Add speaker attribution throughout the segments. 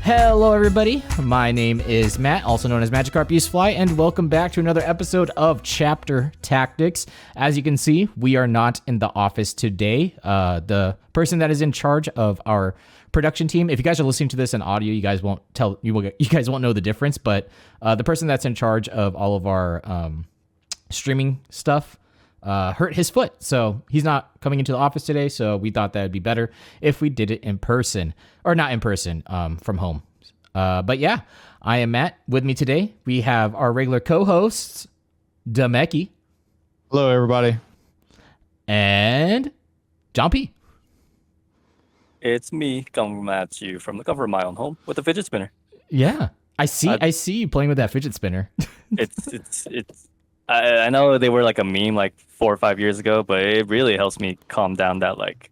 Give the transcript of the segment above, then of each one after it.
Speaker 1: Hello everybody, my name is Matt, also known as Magikarp Usefly, and welcome back to another episode of Chapter Tactics. As you can see, we are not in the office today. The person that is in charge of our production team, if you guys are listening to this in audio, you guys won't know the difference, but the person that's in charge of all of our streaming stuff hurt his foot, so he's not coming into the office today. So we thought that would be better if we did it in person, or not in person, from home. But yeah, I am Matt. With me today, we have our regular co-hosts, Demeki.
Speaker 2: Hello, everybody.
Speaker 1: And John P.
Speaker 3: It's me coming at you from the comfort of my own home with a fidget spinner.
Speaker 1: Yeah, I see you playing with that fidget spinner.
Speaker 3: I know they were like a meme like 4 or 5 years ago, but it really helps me calm down that like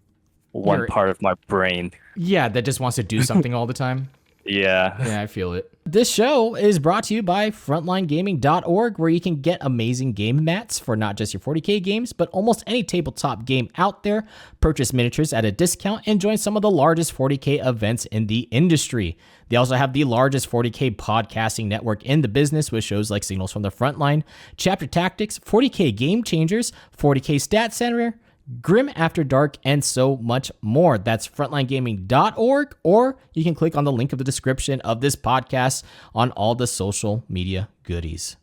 Speaker 3: part of my brain.
Speaker 1: Yeah, that just wants to do something all the time.
Speaker 3: Yeah,
Speaker 1: I feel it. This show is brought to you by FrontlineGaming.org, where you can get amazing game mats for not just your 40k games, but almost any tabletop game out there. Purchase miniatures at a discount and join some of the largest 40k events in the industry. They also have the largest 40k podcasting network in the business, with shows like Signals from the Frontline, Chapter Tactics, 40k Game Changers, 40k Stat Center, Grim After Dark, and so much more. That's frontlinegaming.org, or you can click on the link of the description of this podcast on all the social media goodies.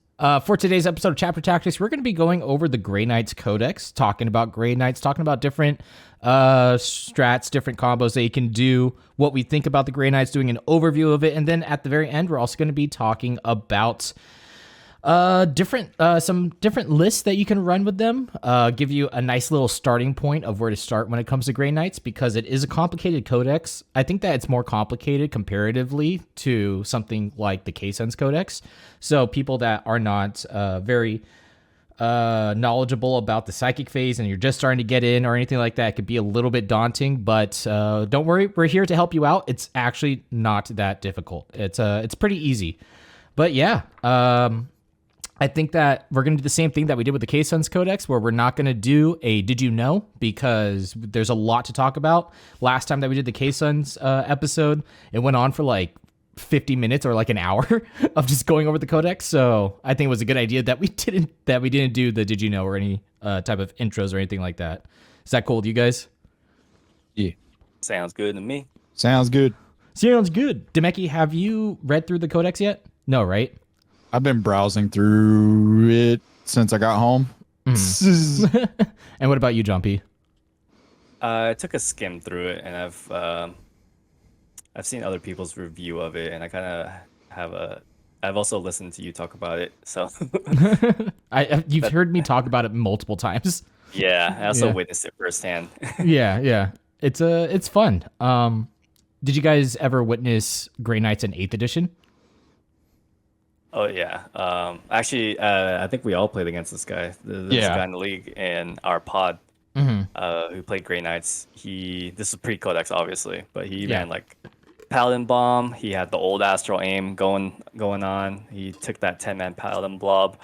Speaker 1: For today's episode of Chapter Tactics, we're going to be going over the Grey Knights Codex, talking about Grey Knights, talking about different strats, different combos that you can do, what we think about the Grey Knights, doing an overview of it, and then at the very end, we're also going to be talking about some different lists that you can run with them, give you a nice little starting point of where to start when it comes to Grey Knights, because it is a complicated codex. I think that it's more complicated comparatively to something like the K-Sense Codex. So people that are not very knowledgeable about the psychic phase and you're just starting to get in or anything like that, it could be a little bit daunting, but don't worry, we're here to help you out. It's actually not that difficult. It's pretty easy. But yeah, I think that we're going to do the same thing that we did with the K-Sense Codex, where we're not going to do a Did You Know, because there's a lot to talk about. Last time that we did the K-Sense episode, it went on for like 50 minutes or like an hour of just going over the Codex. So I think it was a good idea that we didn't do the Did You Know or any type of intros or anything like that. Is that cool with you guys?
Speaker 2: Yeah.
Speaker 3: sounds good to me.
Speaker 2: Sounds good.
Speaker 1: Sounds good. Demeki, have you read through the Codex yet? No, right?
Speaker 2: I've been browsing through it since I got home.
Speaker 1: Mm. And what about you, John P?
Speaker 3: I took a skim through it, and I've seen other people's review of it, and I kind of I've also listened to you talk about it. So
Speaker 1: you've heard me talk about it multiple times.
Speaker 3: Yeah, I also witnessed it firsthand. Yeah.
Speaker 1: It's fun. Did you guys ever witness Grey Knights in 8th edition?
Speaker 3: Oh yeah. Actually, I think we all played against this guy. This guy in the league in our pod, who played Grey Knights. This is pre-Codex, obviously, but he ran like Paladin Bomb. He had the old Astral Aim going on. He took that 10-man Paladin Blob,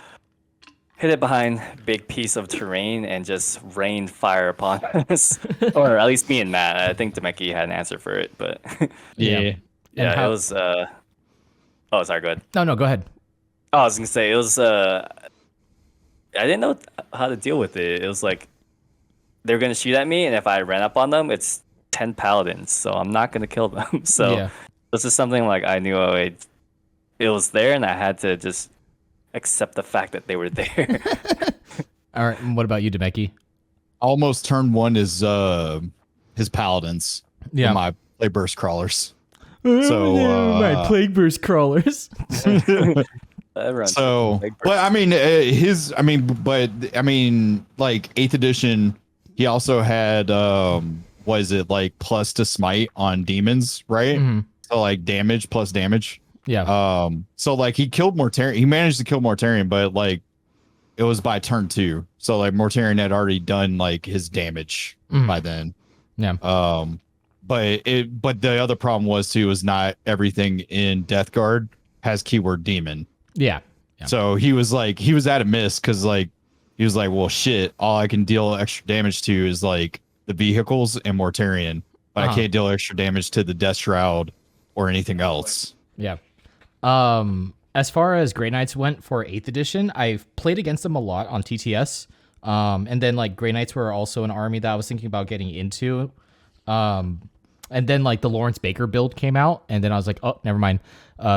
Speaker 3: hit it behind big piece of terrain, and just rained fire upon us. Or at least me and Matt. I think Demeki had an answer for it, but
Speaker 2: Yeah.
Speaker 3: It was. Oh, sorry. Go ahead.
Speaker 1: No, go ahead.
Speaker 3: Oh, I was gonna say it was. I didn't know how to deal with it. It was like they were gonna shoot at me, and if I ran up on them, it's 10 paladins, so I'm not gonna kill them. So this is something like I knew it was there, and I had to just accept the fact that they were there.
Speaker 1: All right. And what about you, Demeki?
Speaker 2: Almost turn one is his paladins.
Speaker 1: Yeah.
Speaker 2: My play burst crawlers.
Speaker 1: So my plague burst crawlers.
Speaker 2: So, but I mean, like 8th edition, he also had was it like plus to smite on demons, right?
Speaker 1: Mm-hmm.
Speaker 2: So like damage plus damage.
Speaker 1: Yeah.
Speaker 2: So like he killed Mortarion. He managed to kill Mortarion, but like it was by turn 2. So like Mortarion had already done like his damage by then.
Speaker 1: Yeah.
Speaker 2: But the other problem was not everything in Death Guard has keyword demon.
Speaker 1: Yeah.
Speaker 2: So he was at a miss, because like he was like, well shit, all I can deal extra damage to is like the vehicles and Mortarion, but I can't deal extra damage to the Death Shroud or anything else.
Speaker 1: Yeah. As far as Grey Knights went for 8th edition, I've played against them a lot on TTS. And then like Grey Knights were also an army that I was thinking about getting into. And then like the Lawrence Baker build came out, and then I was like, oh, never mind.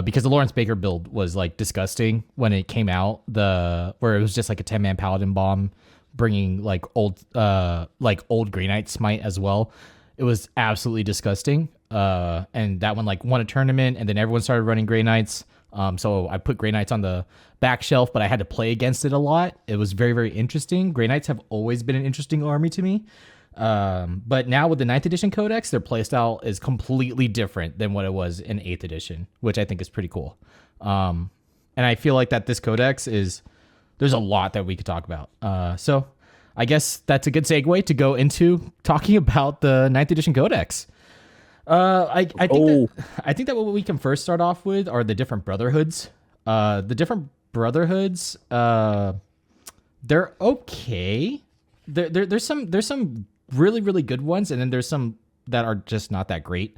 Speaker 1: Because the Lawrence Baker build was like disgusting when it came out, where it was just like a 10-man paladin bomb bringing like old Grey Knight smite as well. It was absolutely disgusting. And that one like won a tournament, and then everyone started running Grey Knights. So I put Grey Knights on the back shelf, but I had to play against it a lot. It was very, very interesting. Grey Knights have always been an interesting army to me. But now with the 9th edition codex, their playstyle is completely different than what it was in 8th edition, which I think is pretty cool. And I feel like that this codex there's a lot that we could talk about. So I guess that's a good segue to go into talking about the 9th edition codex. I think that what we can first start off with are the different brotherhoods. The different brotherhoods, they're okay. There's some really, really good ones, and then there's some that are just not that great.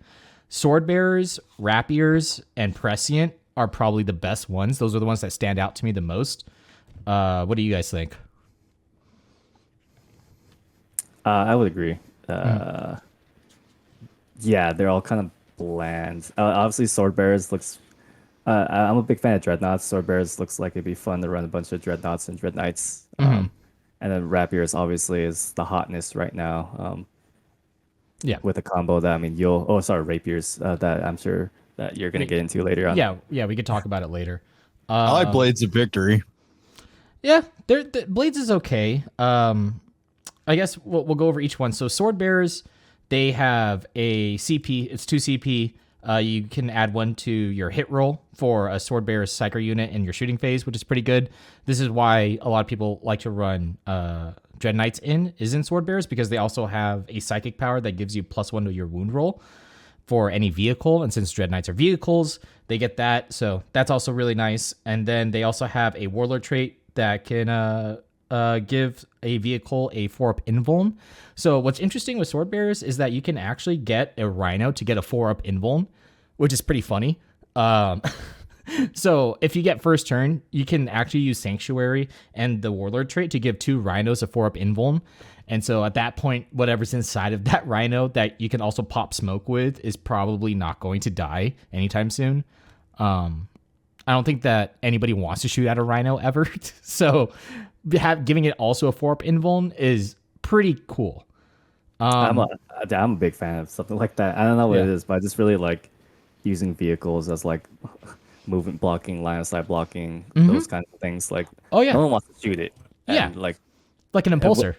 Speaker 1: Swordbearers, Rapiers, and Prescient are probably the best ones. Those are the ones that stand out to me the most. What do you guys think?
Speaker 3: I would agree. Yeah, they're all kind of bland. Obviously, Swordbearers looks. I'm a big fan of Dreadnoughts. Swordbearers looks like it'd be fun to run a bunch of Dreadnoughts and Dread Knights. And then Rapiers obviously is the hotness right now.
Speaker 1: Yeah.
Speaker 3: With a combo that Rapiers that I'm sure that you're gonna get into later on.
Speaker 1: Yeah, we could talk about it later.
Speaker 2: I like Blades of Victory.
Speaker 1: Yeah, Blades is okay. I guess we'll go over each one. So Swordbearers, they have a CP. It's 2 CP. You can add 1 to your hit roll for a Swordbearer's Psyker unit in your shooting phase, which is pretty good. This is why a lot of people like to run Dread Knights in Swordbearers, because they also have a psychic power that gives you +1 to your wound roll for any vehicle. And since Dread Knights are vehicles, they get that. So that's also really nice. And then they also have a Warlord trait that can give a vehicle a 4-up invuln. So what's interesting with Swordbearers is that you can actually get a Rhino to get a 4-up invuln, which is pretty funny. So if you get first turn, you can actually use Sanctuary and the Warlord trait to give 2 Rhinos a 4-up invuln. And so at that point, whatever's inside of that Rhino that you can also pop smoke with is probably not going to die anytime soon. I don't think that anybody wants to shoot at a Rhino ever. So giving it also a 4-up invuln is pretty cool.
Speaker 3: I'm a big fan of something like that. I don't know what it is, but I just really like using vehicles as like movement blocking, line of sight blocking, those kinds of things. Like, no one wants to shoot it. And like an impulsor.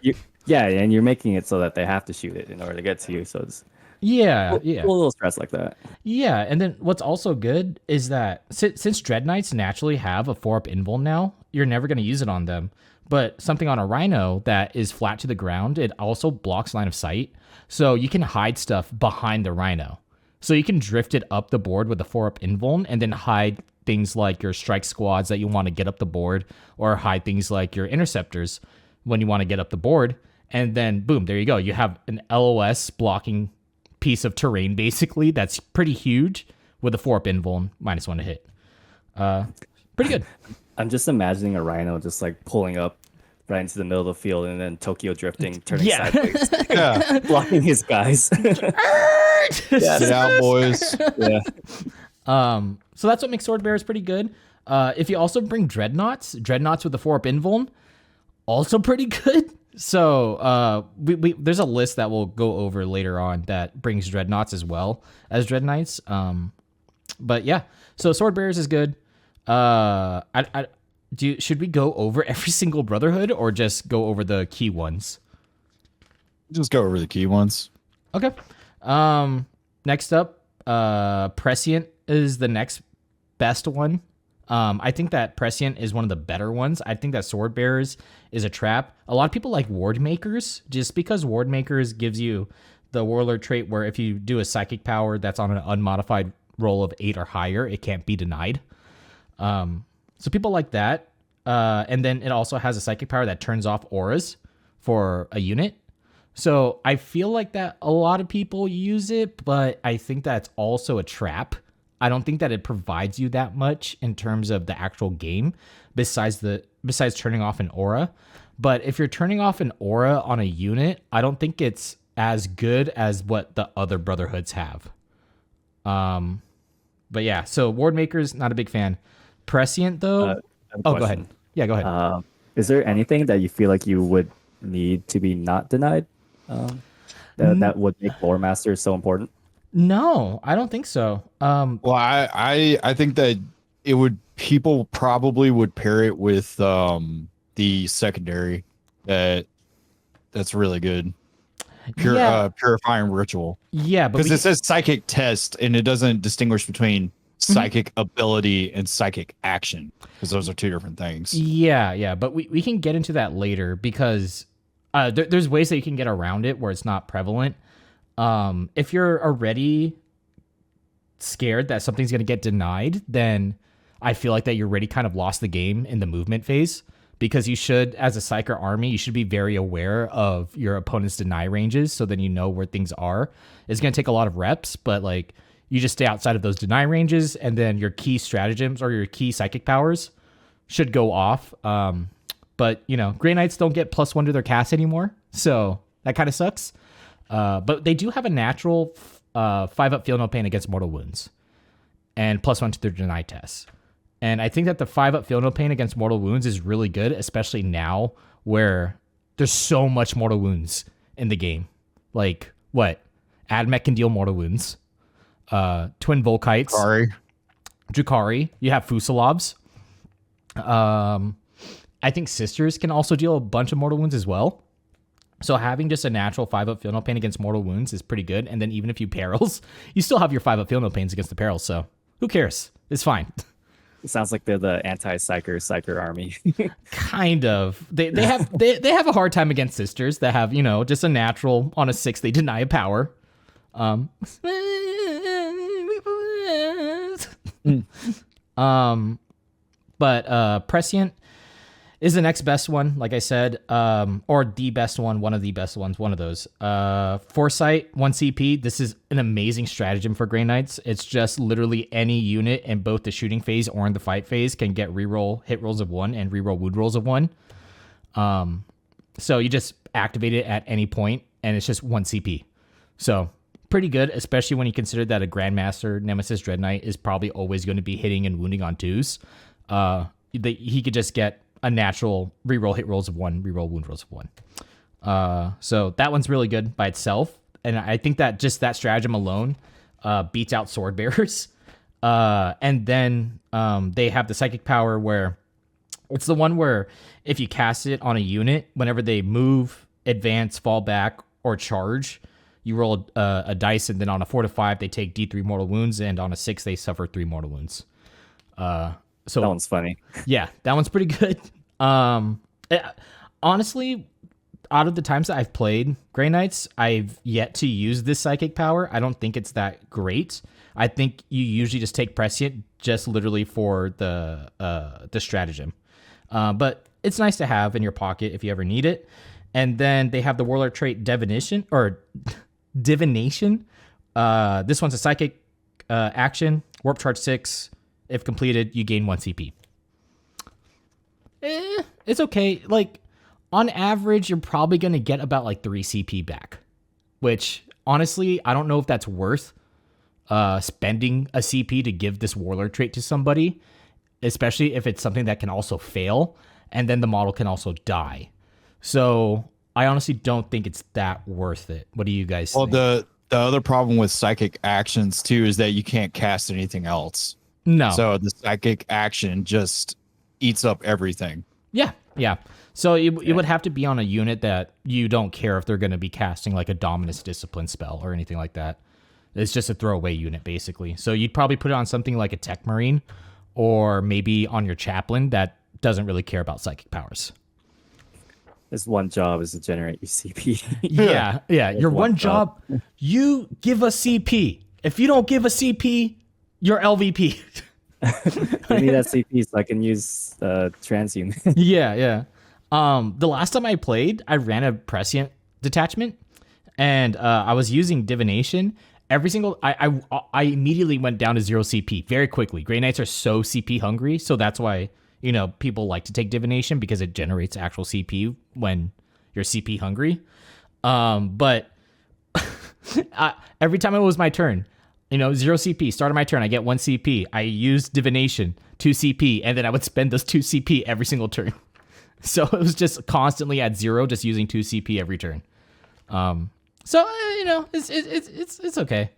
Speaker 3: And you're making it so that they have to shoot it in order to get to you. So it's a little stress like that.
Speaker 1: Yeah, and then what's also good is that since Dread Knights naturally have a 4-up invuln now, you're never going to use it on them. But something on a Rhino that is flat to the ground, it also blocks line of sight. So you can hide stuff behind the Rhino. So you can drift it up the board with a 4-up invuln and then hide things like your strike squads that you want to get up the board, or hide things like your interceptors when you want to get up the board. And then boom, there you go. You have an LOS blocking piece of terrain basically that's pretty huge with a 4-up invuln, -1 to hit. Pretty good.
Speaker 3: I'm just imagining a Rhino just like pulling up right into the middle of the field and then Tokyo drifting, turning sideways, blocking his guys.
Speaker 2: Get out, boys.
Speaker 3: Yeah.
Speaker 1: So that's what makes Swordbearers pretty good. If you also bring Dreadnoughts with the 4-up invuln, also pretty good. So we there's a list that we'll go over later on that brings Dreadnoughts as well as Dread Knights. But yeah, so Swordbearers is good. Should we go over every single Brotherhood or just go over the key ones?
Speaker 2: Just go over the key ones.
Speaker 1: Okay. Next up, Prescient is the next best one. I think that Prescient is one of the better ones. I think that Swordbearers is a trap. A lot of people like Ward Makers, just because Ward Makers gives you the Warlord trait where if you do a psychic power that's on an unmodified roll of 8 or higher, it can't be denied. So people like that. And then it also has a psychic power that turns off auras for a unit. So I feel like that a lot of people use it, but I think that's also a trap I don't think that it provides you that much in terms of the actual game, besides turning off an aura. But if you're turning off an aura on a unit, I don't think it's as good as what the other Brotherhoods have. But yeah, so Ward Maker's not a big fan. Prescient though. Go ahead. Yeah, go ahead.
Speaker 4: Is there anything that you feel like you would need to be not denied? That would make Lore Master so important?
Speaker 1: No, I don't think so.
Speaker 2: Well, I think that people probably would pair it with the secondary that's really good. Purifying Ritual.
Speaker 1: Yeah, but
Speaker 2: because it says psychic test and it doesn't distinguish between psychic ability and psychic action, because those are two different things.
Speaker 1: Yeah, but we can get into that later, because there's ways that you can get around it where it's not prevalent. If you're already scared that something's going to get denied, then I feel like that you're already kind of lost the game in the movement phase, because you should, as a Psyker army, you should be very aware of your opponent's deny ranges, so then you know where things are. It's going to take a lot of reps, but like you just stay outside of those deny ranges, and then your key stratagems or your key psychic powers should go off. But Grey Knights don't get +1 to their cast anymore, so that kind of sucks. But they do have a natural 5-up Feel No Pain against mortal wounds, and +1 to their deny tests. And I think that the 5-up Feel No Pain against mortal wounds is really good, especially now where there's so much mortal wounds in the game. Like, what? Admech can deal mortal wounds. Twin Volkites. Drukhari. You have Fusilovs. I think Sisters can also deal a bunch of mortal wounds as well. So having just a natural 5-up Feel No Pain against mortal wounds is pretty good. And then even if you perils, you still have your 5-up Feel No Pains against the perils. So who cares? It's fine.
Speaker 4: It sounds like they're the anti-psyker army.
Speaker 1: Kind of. They have a hard time against Sisters that have, just a natural on a 6, they deny a power. But Prescient is the next best one, like I said, or the best one, one of the best ones, one of those. Foresight, 1 CP. This is an amazing stratagem for Grey Knights. It's just literally any unit in both the shooting phase or in the fight phase can get reroll hit rolls of 1 and reroll wound rolls of 1. So you just activate it at any point, and it's just 1 CP. So pretty good, especially when you consider that a Grandmaster Nemesis Dread Knight is probably always going to be hitting and wounding on 2s. He could just get a natural reroll hit rolls of 1, reroll wound rolls of 1. So that one's really good by itself. And I think that just that stratagem alone beats out Sword Bearers. And then they have the psychic power where it's the one where if you cast it on a unit, whenever they move, advance, fall back, or charge, you roll a dice, and then on a 4 to 5, they take D3 mortal wounds, and on a 6, they suffer 3 mortal wounds. So
Speaker 4: that one's funny.
Speaker 1: Yeah, that one's pretty good. Honestly, out of the times that I've played Grey Knights, I've yet to use this psychic power. I don't think it's that great. I think you usually just take Prescient just literally for the stratagem. But it's nice to have in your pocket if you ever need it. And then they have the Warlord trait Divination. This one's a psychic action, Warp Charge 6. If completed, you gain 1 CP. It's okay. Like, on average, you're probably going to get about like 3 CP back. Which, honestly, I don't know if that's worth spending a CP to give this Warlord trait to somebody. Especially if it's something that can also fail. And then the model can also die. So, I honestly don't think it's that worth it. What do you guys think?
Speaker 2: Well, the other problem with psychic actions, too, is that you can't cast anything else.
Speaker 1: No.
Speaker 2: So the psychic action just eats up everything.
Speaker 1: Yeah. So it would have to be on a unit that you don't care if they're going to be casting like a Dominus Discipline spell or anything like that. It's just a throwaway unit, basically. So you'd probably put it on something like a Tech Marine, or maybe on your Chaplain that doesn't really care about psychic powers.
Speaker 4: His one job is to generate your CP.
Speaker 1: Yeah. Your one job, you give a CP. If you don't give a CP, you're LVP.
Speaker 4: Give me that CP so I can use Transhuman.
Speaker 1: Yeah. The last time I played, I ran a Prescient detachment, and I was using Divination, every single I immediately went down to 0 CP very quickly. Grey Knights are so CP hungry, so that's why people like to take divination because it generates actual CP when you're CP hungry. But every time it was my turn, 0 CP, started my turn, I get 1 CP. I used divination, 2 CP, and then I would spend those 2 CP every single turn. So it was just constantly at 0, just using 2 CP every turn. So it's okay.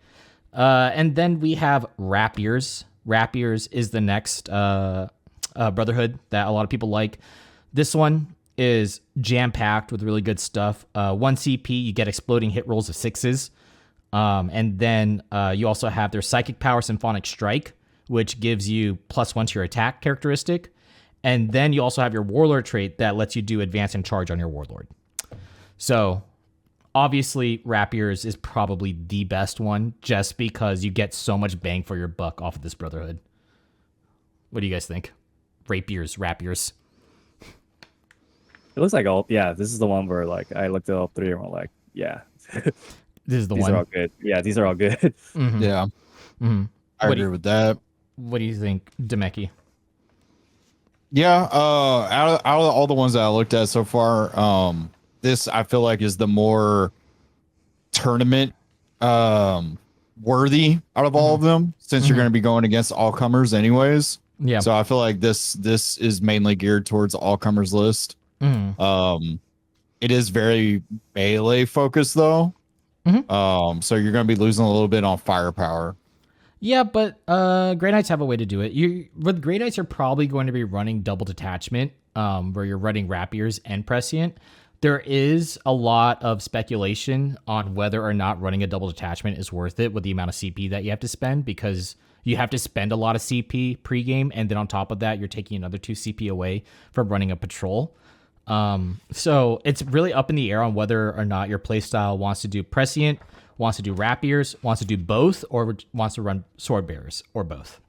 Speaker 1: And then we have Rapiers. Rapiers is the next Brotherhood that a lot of people like. This one is jam-packed with really good stuff. 1 CP, you get exploding hit rolls of 6s. And then you also have their Psychic Power Symphonic Strike, which gives you +1 to your attack characteristic. And then you also have your Warlord trait that lets you do advance and charge on your Warlord. So obviously Rapiers is probably the best one just because you get so much bang for your buck off of this Brotherhood. What do you guys think? Rapiers.
Speaker 4: It looks like this is the one where like I looked at all three and we're like, yeah.
Speaker 1: This is the
Speaker 4: these
Speaker 1: one.
Speaker 4: Are all good. Yeah, these are all good.
Speaker 1: Mm-hmm.
Speaker 2: Yeah.
Speaker 1: Mm-hmm.
Speaker 2: I agree with that.
Speaker 1: What do you think, Demeki?
Speaker 2: Yeah, out of all the ones that I looked at so far, this I feel like is the more tournament worthy out of all of them, since you're going to be going against all comers anyways.
Speaker 1: Yeah.
Speaker 2: So I feel like this is mainly geared towards all comers list. It is very melee focused though. So you're going to be losing a little bit on firepower.
Speaker 1: Yeah, but Grey Knights have a way to do it. With Grey Knights, you're probably going to be running double detachment, where you're running Rapiers and Prescient. There is a lot of speculation on whether or not running a double detachment is worth it with the amount of CP that you have to spend, because you have to spend a lot of CP pregame, and then on top of that, you're taking another 2 CP away from running a patrol. So it's really up in the air on whether or not your playstyle wants to do Prescient, wants to do Rapiers, wants to do both, or wants to run Sword Bearers, or both.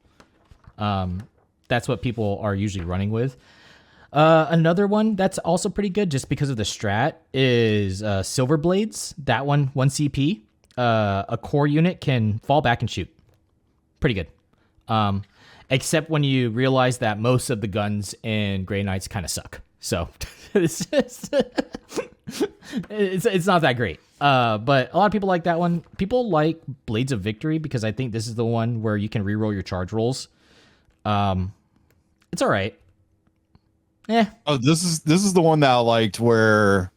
Speaker 1: That's what people are usually running with. Another one that's also pretty good just because of the strat is Silver Blades. That one CP. A core unit can fall back and shoot. Pretty good. Except when you realize that most of the guns in Grey Knights kind of suck. So it's not that great. But a lot of people like that one. People like Blades of Victory because I think this is the one where you can reroll your charge rolls. It's all right. Yeah.
Speaker 2: Oh, this is the one that I liked where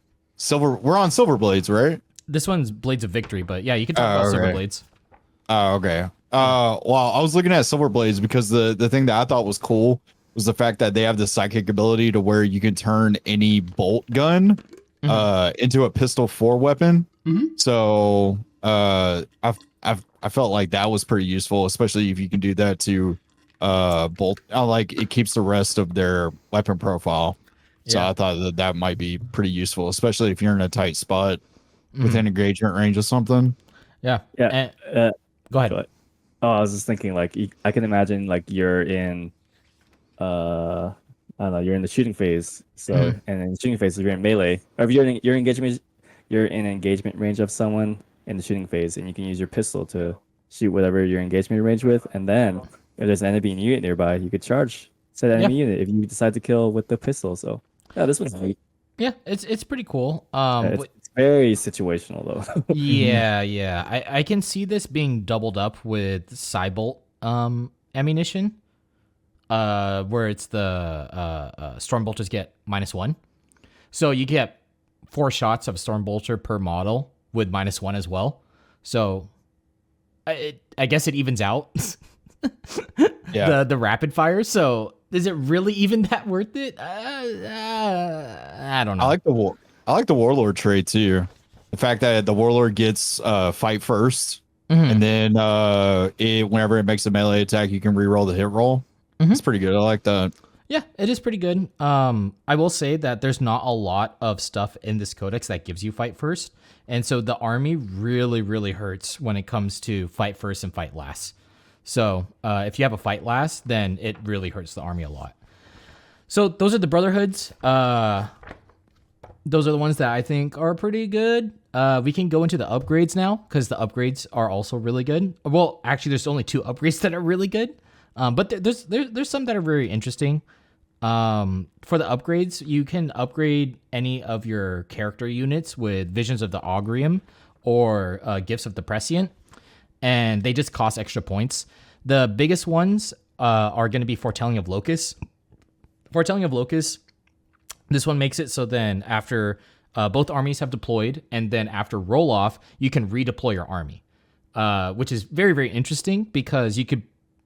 Speaker 2: we're on Silver Blades, right?
Speaker 1: This one's Blades of Victory, but yeah, you can talk about Silver Blades.
Speaker 2: Oh, okay. Well, I was looking at Silver Blades because the thing that I thought was cool was the fact that they have the psychic ability to where you can turn any bolt gun into a pistol 4 weapon. So I felt like that was pretty useful, especially if you can do that to bolt. Like it keeps the rest of their weapon profile. So I thought that might be pretty useful, especially if you're in a tight spot within engagement range or something.
Speaker 1: Yeah.
Speaker 4: Yeah.
Speaker 1: Go ahead.
Speaker 4: Oh, I was just thinking, like, I can imagine, like, you're in, I don't know, you're in the shooting phase. So, and in the shooting phase, you're in melee. Or if you're in engagement range of someone in the shooting phase, and you can use your pistol to shoot whatever you're engagement range with. And then, if there's an enemy unit nearby, you could charge said enemy unit if you decide to kill with the pistol. So, yeah, this one's neat.
Speaker 1: Yeah, it's pretty cool.
Speaker 4: It's very situational though.
Speaker 1: yeah. I can see this being doubled up with Cybolt ammunition, where it's the Stormbolters get -1. So you get 4 shots of Stormbolter per model with -1 as well. So I guess it evens out the rapid fire. So is it really even that worth it? I don't know.
Speaker 2: I like the Warlord trait too. The fact that the Warlord gets fight first, and then whenever it makes a melee attack, you can reroll the hit roll. It's pretty good. I like that.
Speaker 1: Yeah, it is pretty good. I will say that there's not a lot of stuff in this codex that gives you fight first, and so the army really, really hurts when it comes to fight first and fight last. So if you have a fight last, then it really hurts the army a lot. So those are the Brotherhoods. those are the ones that I think are pretty good. We can go into the upgrades now because the upgrades are also really good. Well, actually, there's only 2 upgrades that are really good, but there's some that are very interesting. For the upgrades, you can upgrade any of your character units with Visions of the Augrium or Gifts of the Prescient, and they just cost extra points. The biggest ones are going to be Foretelling of Locus. Foretelling of Locus, this one makes it so then after both armies have deployed, and then after roll off, you can redeploy your army, which is very, very interesting because you could,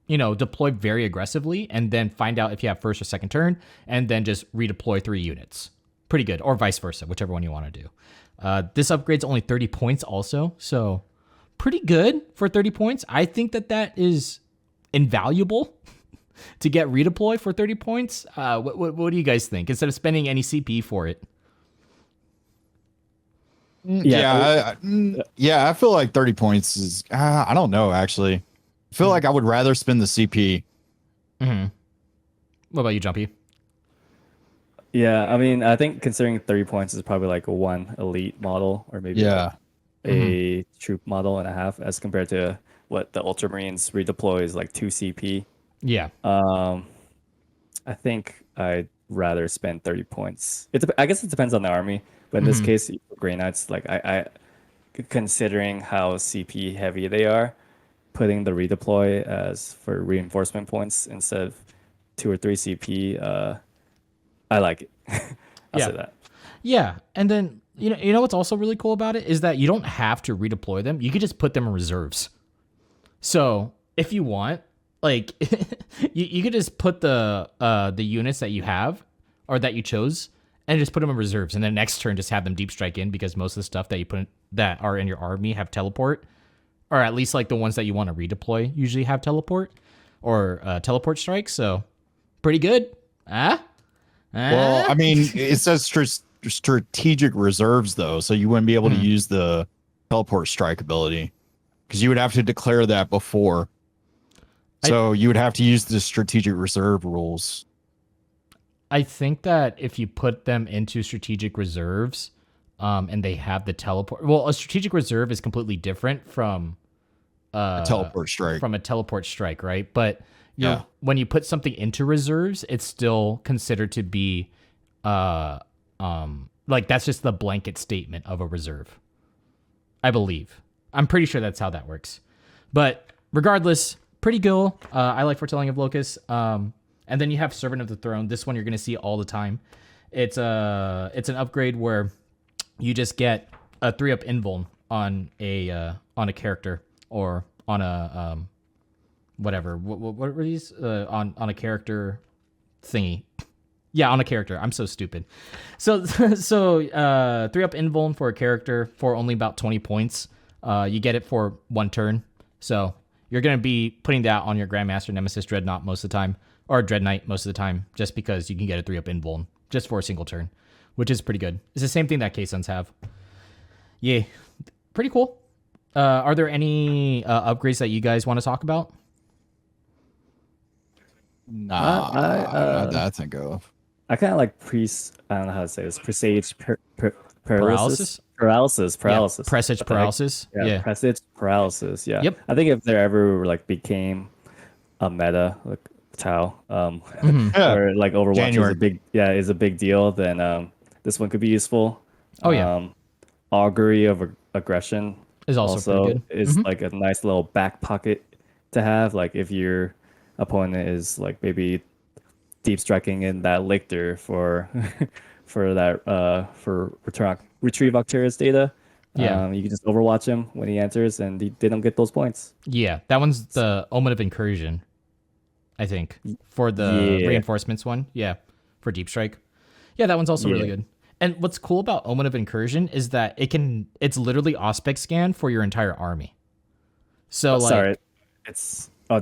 Speaker 1: deploy very aggressively and then find out if you have first or second turn, and then just redeploy 3 units. Pretty good, or vice versa, whichever one you want to do. This upgrade's only 30 points also, so pretty good for 30 points. I think that is invaluable to get redeploy for 30 points. What do you guys think? Instead of spending any CP for it.
Speaker 2: Yeah, I feel like 30 points is, I don't know, actually. I feel like I would rather spend the CP.
Speaker 1: Mm-hmm. What about you, Jumpy?
Speaker 4: Yeah, I mean, I think considering 30 points is probably like 1 elite model or maybe a troop model and a half as compared to what the Ultramarines redeploy is like 2 CP.
Speaker 1: Yeah.
Speaker 4: I think I'd rather spend 30 points. I guess it depends on the army, but in this case, Grey Knights, like I considering how CP heavy they are, putting the redeploy as for reinforcement points instead of 2 or 3 CP, I like it. I'll say that.
Speaker 1: Yeah, and then you know what's also really cool about it is that you don't have to redeploy them. You could just put them in reserves. So if you want, like, you could just put the units that you have or that you chose and just put them in reserves, and then next turn just have them deep strike in because most of the stuff that you put that are in your army have teleport, or at least like the ones that you want to redeploy usually have teleport or teleport strikes. So pretty good.
Speaker 2: Well, I mean, it says strategic reserves though, so you wouldn't be able to use the teleport strike ability because you would have to declare that before. So you would have to use the strategic reserve rules.
Speaker 1: I think that if you put them into strategic reserves, and they have the teleport, well, a strategic reserve is completely different from
Speaker 2: A teleport strike.
Speaker 1: From a teleport strike, right? But when you put something into reserves, it's still considered to be, like that's just the blanket statement of a reserve. I believe. I'm pretty sure that's how that works. But regardless, pretty cool. I like Foretelling of Locus. And then you have Servant of the Throne. This one you're going to see all the time. It's an upgrade where you just get a 3-up invuln on a character or on a whatever. What were these on a character thingy? Yeah, on a character. I'm so stupid. So 3-up invuln for a character for only about 20 points. You get it for 1 turn. So you're going to be putting that on your Grandmaster Nemesis Dreadnought most of the time. Or Dread Knight most of the time, just because you can get a 3-up invuln just for a single turn, which is pretty good. It's the same thing that K-Suns have. Yeah, pretty cool. Are there any upgrades that you guys want to talk about?
Speaker 2: Nah, not that I think of.
Speaker 4: I kind of like I don't know how to say this. Presage paralysis. Paralysis.
Speaker 1: Yeah, presage paralysis.
Speaker 4: Yeah, presage paralysis. Yeah.
Speaker 1: Yep.
Speaker 4: I think if there ever became a meta, like Tau, or like Overwatch is a big deal, then this one could be useful.
Speaker 1: Oh yeah.
Speaker 4: Augury of Aggression
Speaker 1: is also pretty good.
Speaker 4: Is like a nice little back pocket to have. Like if your opponent is like maybe deep striking in that Lictor for retrieve Octarius data. You can just Overwatch him when he enters, and they don't get those points.
Speaker 1: Yeah, that one's the Omen of Incursion, I think, for the reinforcements one. Yeah, for Deep Strike. Yeah, that one's also really good. And what's cool about Omen of Incursion is that it's literally Auspex scan for your entire army. So
Speaker 4: never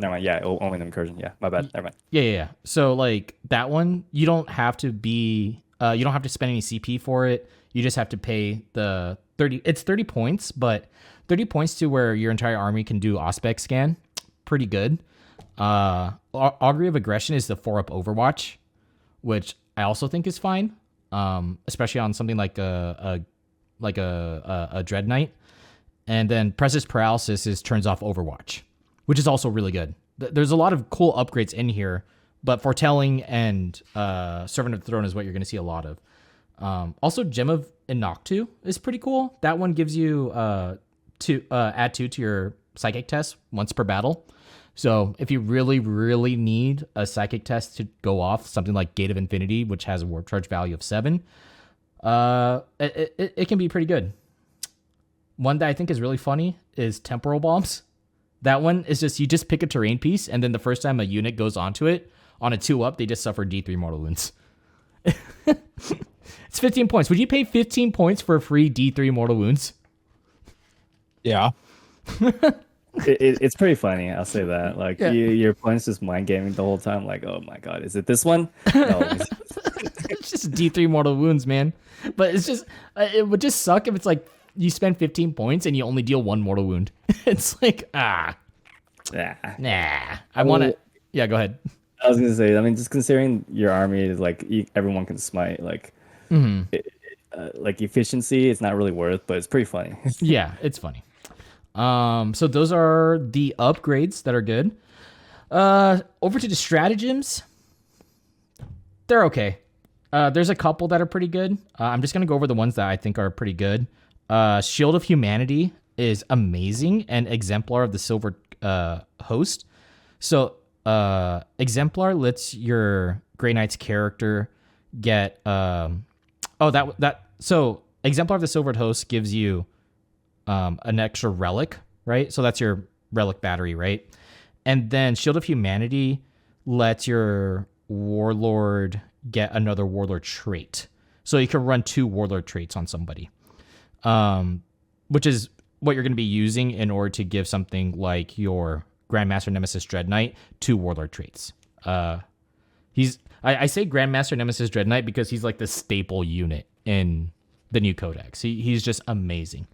Speaker 4: mind. Yeah, Omen of Incursion. Yeah, my bad. Never mind.
Speaker 1: Yeah. So like that one, you don't have to spend any CP for it. You just have to pay the 30. It's 30 points, but 30 points to where your entire army can do Auspex scan. Pretty good. Augury of Aggression is the 4-up Overwatch, which I also think is fine. especially on something like a Dread Knight. And then Presence Paralysis turns off Overwatch, which is also really good. There's a lot of cool upgrades in here, but Foretelling and Servant of the Throne is what you're going to see a lot of. Also, Gem of Inoktu is pretty cool. That one gives you add 2 to your psychic test once per battle. So if you really, really need a psychic test to go off, something like Gate of Infinity, which has a warp charge value of 7, it can be pretty good. One that I think is really funny is Temporal Bombs. That one is you just pick a terrain piece, and then the first time a unit goes onto it, on a 2-up, they just suffer D3 mortal wounds. It's 15 points. Would you pay 15 points for a free D3 mortal wounds?
Speaker 2: Yeah.
Speaker 4: It's pretty funny. I'll say that. Like your opponent's just mind gaming the whole time. Like, oh my god, is it this one? No,
Speaker 1: it's just D3 mortal wounds, man. But it's just it would just suck if it's like you spend 15 points and you only deal 1 mortal wound. It's like nah. I want to. Yeah, go ahead.
Speaker 4: I was gonna say. I mean, just considering your army is like everyone can smite. Like, like efficiency, it's not really worth, but it's pretty funny.
Speaker 1: Yeah, it's funny. So those are the upgrades that are good. Over to the stratagems. They're okay. There's a couple that are pretty good. I'm just going to go over the ones that I think are pretty good. Shield of Humanity is amazing, and Exemplar of the Silver Host. So Exemplar lets your Grey Knight's character get so Exemplar of the Silver Host gives you an extra relic, right? So that's your relic battery, right? And then Shield of Humanity lets your Warlord get another Warlord trait. So you can run 2 Warlord traits on somebody, which is what you're going to be using in order to give something like your Grandmaster Nemesis Dread Knight 2 Warlord traits. I say Grandmaster Nemesis Dread Knight because he's like the staple unit in the new codex. He's just amazing.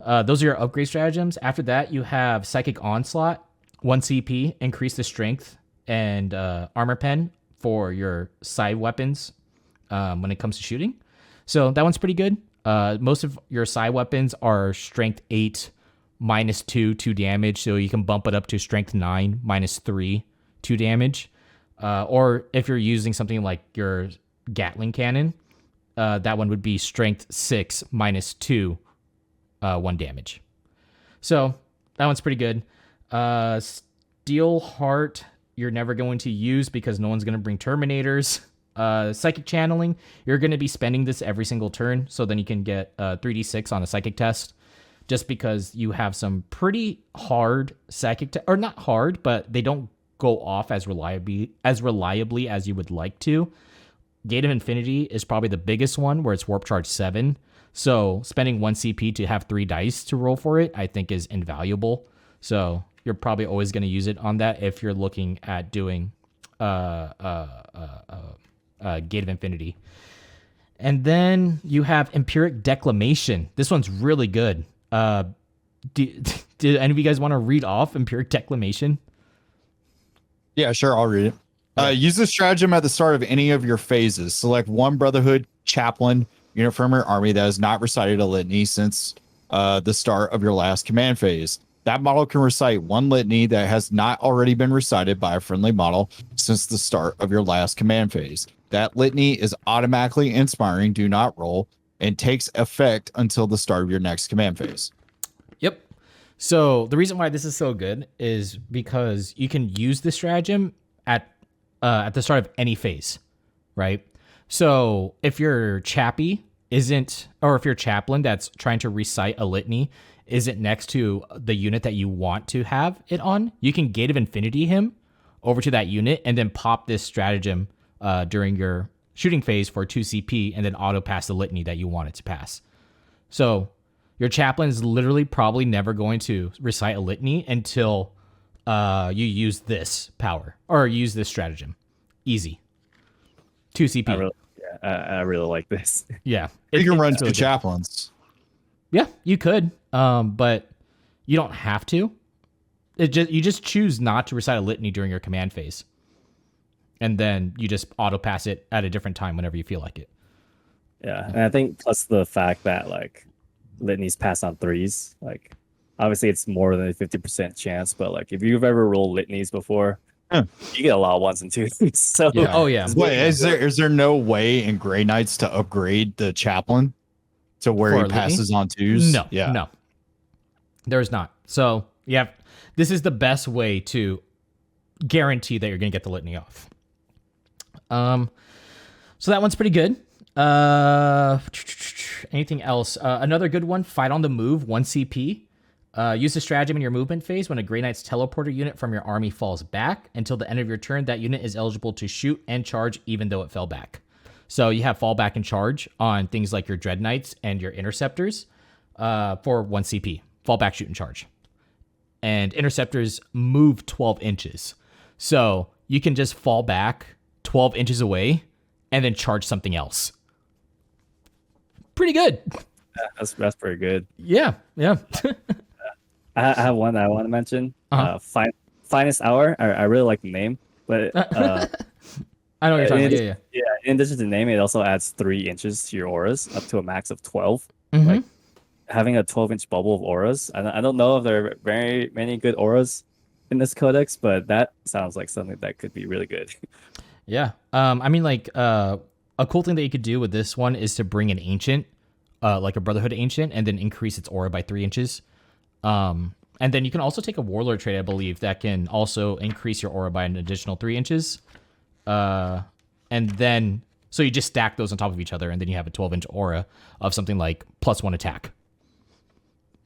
Speaker 1: Those are your upgrade stratagems. After that, you have Psychic Onslaught, 1 CP, increase the strength and armor pen for your side weapons when it comes to shooting. So that one's pretty good. Most of your side weapons are strength 8, -2, 2 damage. So you can bump it up to strength 9, -3, 2 damage. Or if you're using something like your Gatling cannon, that one would be strength 6, -2, 1 damage. So that one's pretty good. Steel Heart, you're never going to use because no one's going to bring Terminators. Psychic Channeling, you're going to be spending this every single turn, so then you can get 3d6 on a psychic test, just because you have some pretty hard psychic or not hard, but they don't go off as reliably as you would like to. Gate of Infinity is probably the biggest one, where it's warp charge 7. So spending 1 CP to have 3 dice to roll for it, I think, is invaluable. So you're probably always going to use it on that if you're looking at doing Gate of Infinity. And then you have Empiric Declamation. This one's really good. Did any of you guys want to read off Empiric Declamation?
Speaker 2: Yeah, sure. I'll read it. Use this stratagem at the start of any of your phases. Select 1 Brotherhood Chaplain unit from your army that has not recited a litany since the start of your last command phase. That model can recite 1 litany that has not already been recited by a friendly model since the start of your last command phase. That litany is automatically inspiring, do not roll, and takes effect until the start of your next command phase.
Speaker 1: Yep. So the reason why this is so good is because you can use this stratagem at the start of any phase, right? So if your chappie isn't, or if your chaplain that's trying to recite a litany isn't next to the unit that you want to have it on, you can Gate of Infinity him over to that unit and then pop this stratagem during your shooting phase for 2 CP and then auto pass the litany that you want it to pass. So your chaplain is literally probably never going to recite a litany until you use this power or use this stratagem. Easy. 2 CP.
Speaker 4: I really like this.
Speaker 1: Yeah.
Speaker 2: You can run 2
Speaker 1: really
Speaker 2: chaplains.
Speaker 1: Yeah, you could. But you don't have to. You just choose not to recite a litany during your command phase. And then you just auto pass it at a different time whenever you feel like it.
Speaker 4: Yeah, and I think plus the fact that like litanies pass on threes, like obviously it's more than a 50% chance, but like if you've ever rolled litanies before, you get a lot of ones and twos. So
Speaker 1: Yeah. Oh yeah.
Speaker 2: Wait, is there no way in Grey Knights to upgrade the chaplain to where
Speaker 1: For
Speaker 2: he
Speaker 1: a litany?
Speaker 2: passes on twos?
Speaker 1: No. No. There's not. So yeah, this is the best way to guarantee that you're going to get the litany off. So that one's pretty good. Anything else? Another good one, fight on the move, 1 CP. Use the stratagem in your movement phase when a Grey Knight's teleporter unit from your army falls back. Until the end of your turn, that unit is eligible to shoot and charge even though it fell back. So you have fallback and charge on things like your Dread Knights and your Interceptors for 1 CP. Fallback, shoot, and charge. And Interceptors move 12 inches. So you can just fall back 12 inches away and then charge something else. Pretty good.
Speaker 4: Yeah, that's pretty good.
Speaker 1: Yeah.
Speaker 4: I have one that I want to mention. Finest Hour. I really like the name, but
Speaker 1: I know what you're talking about. Yeah.
Speaker 4: In addition to the name, it also adds 3 inches to your auras, up to a max of 12.
Speaker 1: Mm-hmm.
Speaker 4: Like having a 12-inch bubble of auras. I don't know if there are very many good auras in this codex, but that sounds like something that could be really good.
Speaker 1: Yeah. I mean, like, a cool thing that you could do with this one is to bring an ancient, like a Brotherhood ancient, and then increase its aura by 3 inches. And then you can also take a Warlord trait, I believe, that can also increase your aura by an additional 3 inches. And then, so you just stack those on top of each other, and then you have a 12-inch aura of something like +1 attack.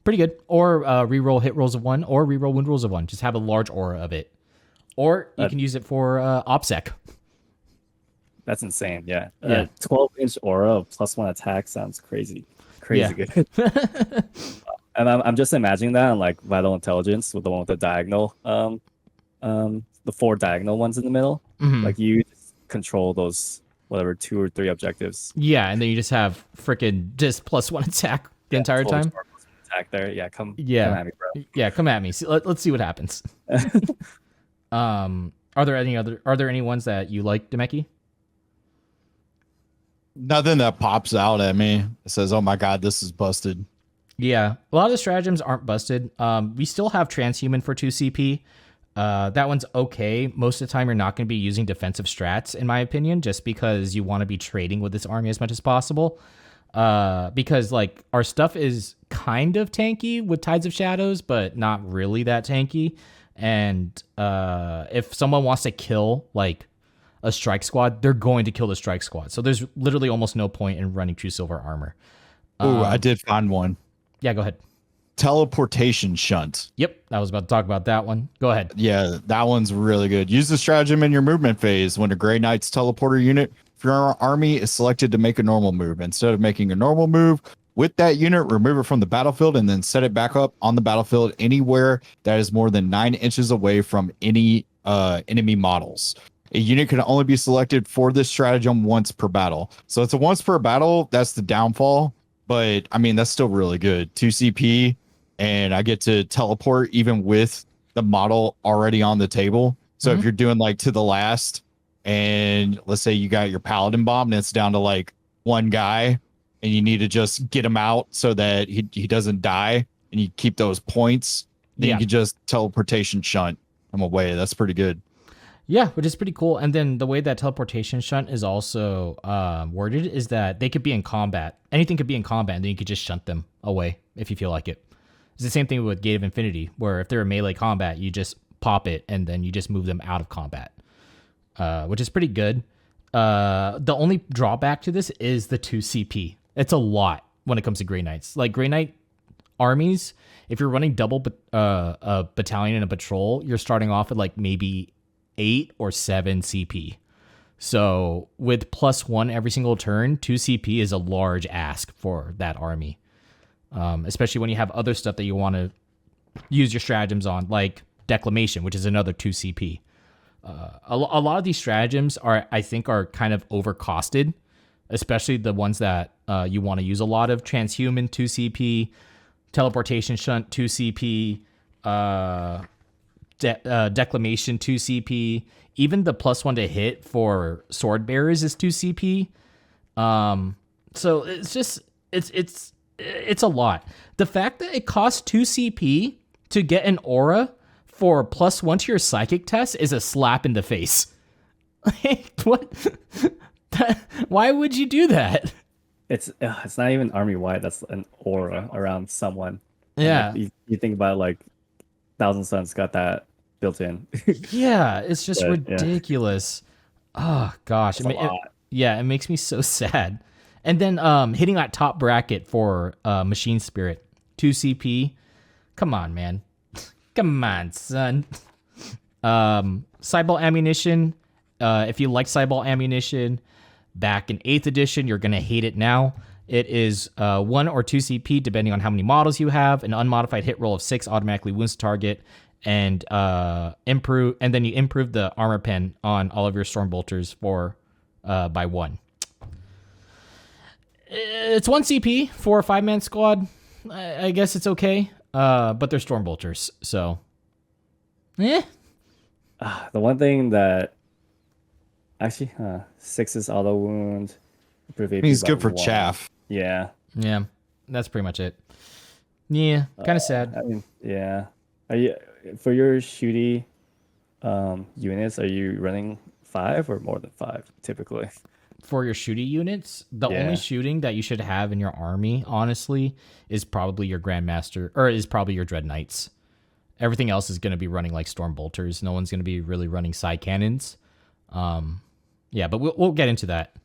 Speaker 1: Pretty good. Or reroll hit rolls of 1, or reroll wound rolls of 1. Just have a large aura of it. Or you can use it for OPSEC.
Speaker 4: That's insane. Yeah. 12-inch aura of +1 attack sounds crazy good. And I'm just imagining that on like Vital Intelligence with the one with the diagonal, the 4 diagonal ones in the middle.
Speaker 1: Mm-hmm.
Speaker 4: Like you just control those whatever 2 or 3 objectives.
Speaker 1: Yeah, and then you just have freaking just +1 attack the entire time.
Speaker 4: Attack there. Yeah, come at me, bro.
Speaker 1: Yeah, come at me. Let's see what happens. Are there any ones that you like, Demeki?
Speaker 2: Nothing that pops out at me. It says, "Oh my god, this is busted."
Speaker 1: Yeah, a lot of the stratagems aren't busted. We still have Transhuman for 2 CP. That one's okay. Most of the time, you're not going to be using defensive strats, in my opinion, just because you want to be trading with this army as much as possible. Because like our stuff is kind of tanky with Tides of Shadows, but not really that tanky. And if someone wants to kill like a strike squad, they're going to kill the strike squad. So there's literally almost no point in running True Silver armor.
Speaker 2: Oh, I did find one.
Speaker 1: Yeah, go ahead.
Speaker 2: Teleportation Shunt.
Speaker 1: Yep, I was about to talk about that one. Go ahead.
Speaker 2: Yeah, that one's really good. Use the stratagem in your movement phase when a Grey Knight's teleporter unit for your army is selected to make a normal move. Instead of making a normal move with that unit, remove it from the battlefield and then set it back up on the battlefield anywhere that is more than 9 inches away from any enemy models. A unit can only be selected for this stratagem once per battle. So it's a once per battle. That's the downfall. But I mean, that's still really good. 2 CP, and I get to teleport even with the model already on the table. So if you're doing like to the last, and let's say you got your Paladin bomb and it's down to like 1 guy, and you need to just get him out so that he doesn't die, and you keep those points, then you can just teleportation shunt him away. That's pretty good.
Speaker 1: Yeah, which is pretty cool. And then the way that teleportation shunt is also worded is that they could be in combat. Anything could be in combat, and then you could just shunt them away if you feel like it. It's the same thing with Gate of Infinity, where if they're in melee combat, you just pop it, and then you just move them out of combat, which is pretty good. The only drawback to this is the 2 CP. It's a lot when it comes to Grey Knights. Like Grey Knight armies, if you're running double a battalion and a patrol, you're starting off at like maybe 8 or 7 CP. So with +1 every single turn, 2 CP is a large ask for that army. Especially when you have other stuff that you want to use your stratagems on, like Declamation, which is another 2 CP. A lot of these stratagems I think are kind of overcosted, especially the ones that you want to use a lot of. Transhuman 2 CP, Teleportation Shunt 2 CP, Declamation 2 CP, even the +1 to hit for Sword Bearers is 2 CP. So it's just it's a lot. The fact that it costs 2 CP to get an aura for +1 to your psychic test is a slap in the face. Like, what? Why would you do that?
Speaker 4: It's not even army wide. That's an aura around someone.
Speaker 1: Yeah.
Speaker 4: You think about like Thousand Suns got that built in.
Speaker 1: Yeah, it's just
Speaker 4: But, yeah.
Speaker 1: ridiculous. Oh gosh,
Speaker 4: It's a lot.
Speaker 1: it makes me so sad. And then hitting that top bracket for Machine Spirit, 2 CP. Come on, man. Come on, son. Sideball Ammunition. If you like Sideball Ammunition back in 8th edition, you're going to hate it now. It is 1 or 2 CP, depending on how many models you have. An unmodified hit roll of 6 automatically wounds target. And then you improve the armor pen on all of your Stormbolters by 1. It's 1 CP for a 5-man squad. I guess it's okay. But they're Stormbolters, so
Speaker 4: The one thing that actually 6 is auto wound.
Speaker 2: He's good for
Speaker 4: 1.
Speaker 2: chaff.
Speaker 4: Yeah.
Speaker 1: yeah, that's pretty much it. Yeah, kind of sad.
Speaker 4: I mean, yeah. Are you for your shooty units? Are you running 5 or more than 5 typically?
Speaker 1: For your shooting units, the
Speaker 4: Yeah.
Speaker 1: only shooting that you should have in your army, honestly, is probably your Grandmaster, or is probably your Dread Knights. Everything else is going to be running like Stormbolters. No one's going to be really running side cannons. Yeah, but we'll get into that.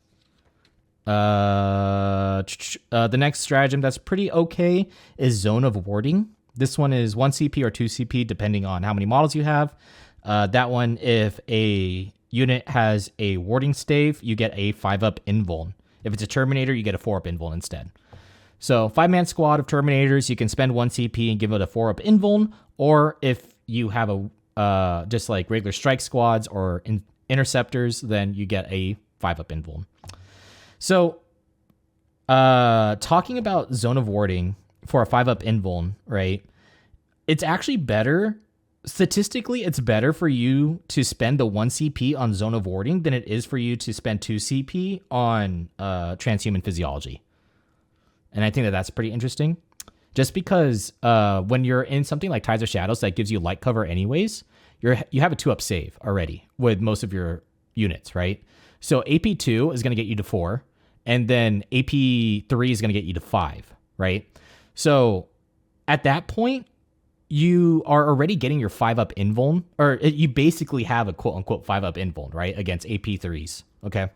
Speaker 1: The next stratagem that's pretty okay is Zone of Warding. This one is 1 CP or 2 CP, depending on how many models you have. That one, if a unit has a warding stave, you get a 5-up invuln. If it's a Terminator, you get a 4-up invuln instead. So 5-man squad of Terminators, you can spend 1 CP and give it a 4-up invuln. Or if you have a just like regular strike squads or interceptors, then you get a 5-up invuln. So talking about Zone of Warding for a 5-up invuln, right? It's actually better. Statistically, it's better for you to spend the 1 CP on Zone of Warding than it is for you to spend 2 CP on Transhuman Physiology. And I think that that's pretty interesting. Just because when you're in something like Tides of Shadows that gives you light cover anyways, you have a 2-up save already with most of your units, right? So AP2 is going to get you to 4, and then AP3 is going to get you to 5, right? So at that point, you are already getting your 5-up invuln, or you basically have a quote-unquote 5-up invuln, right, against AP3s, okay?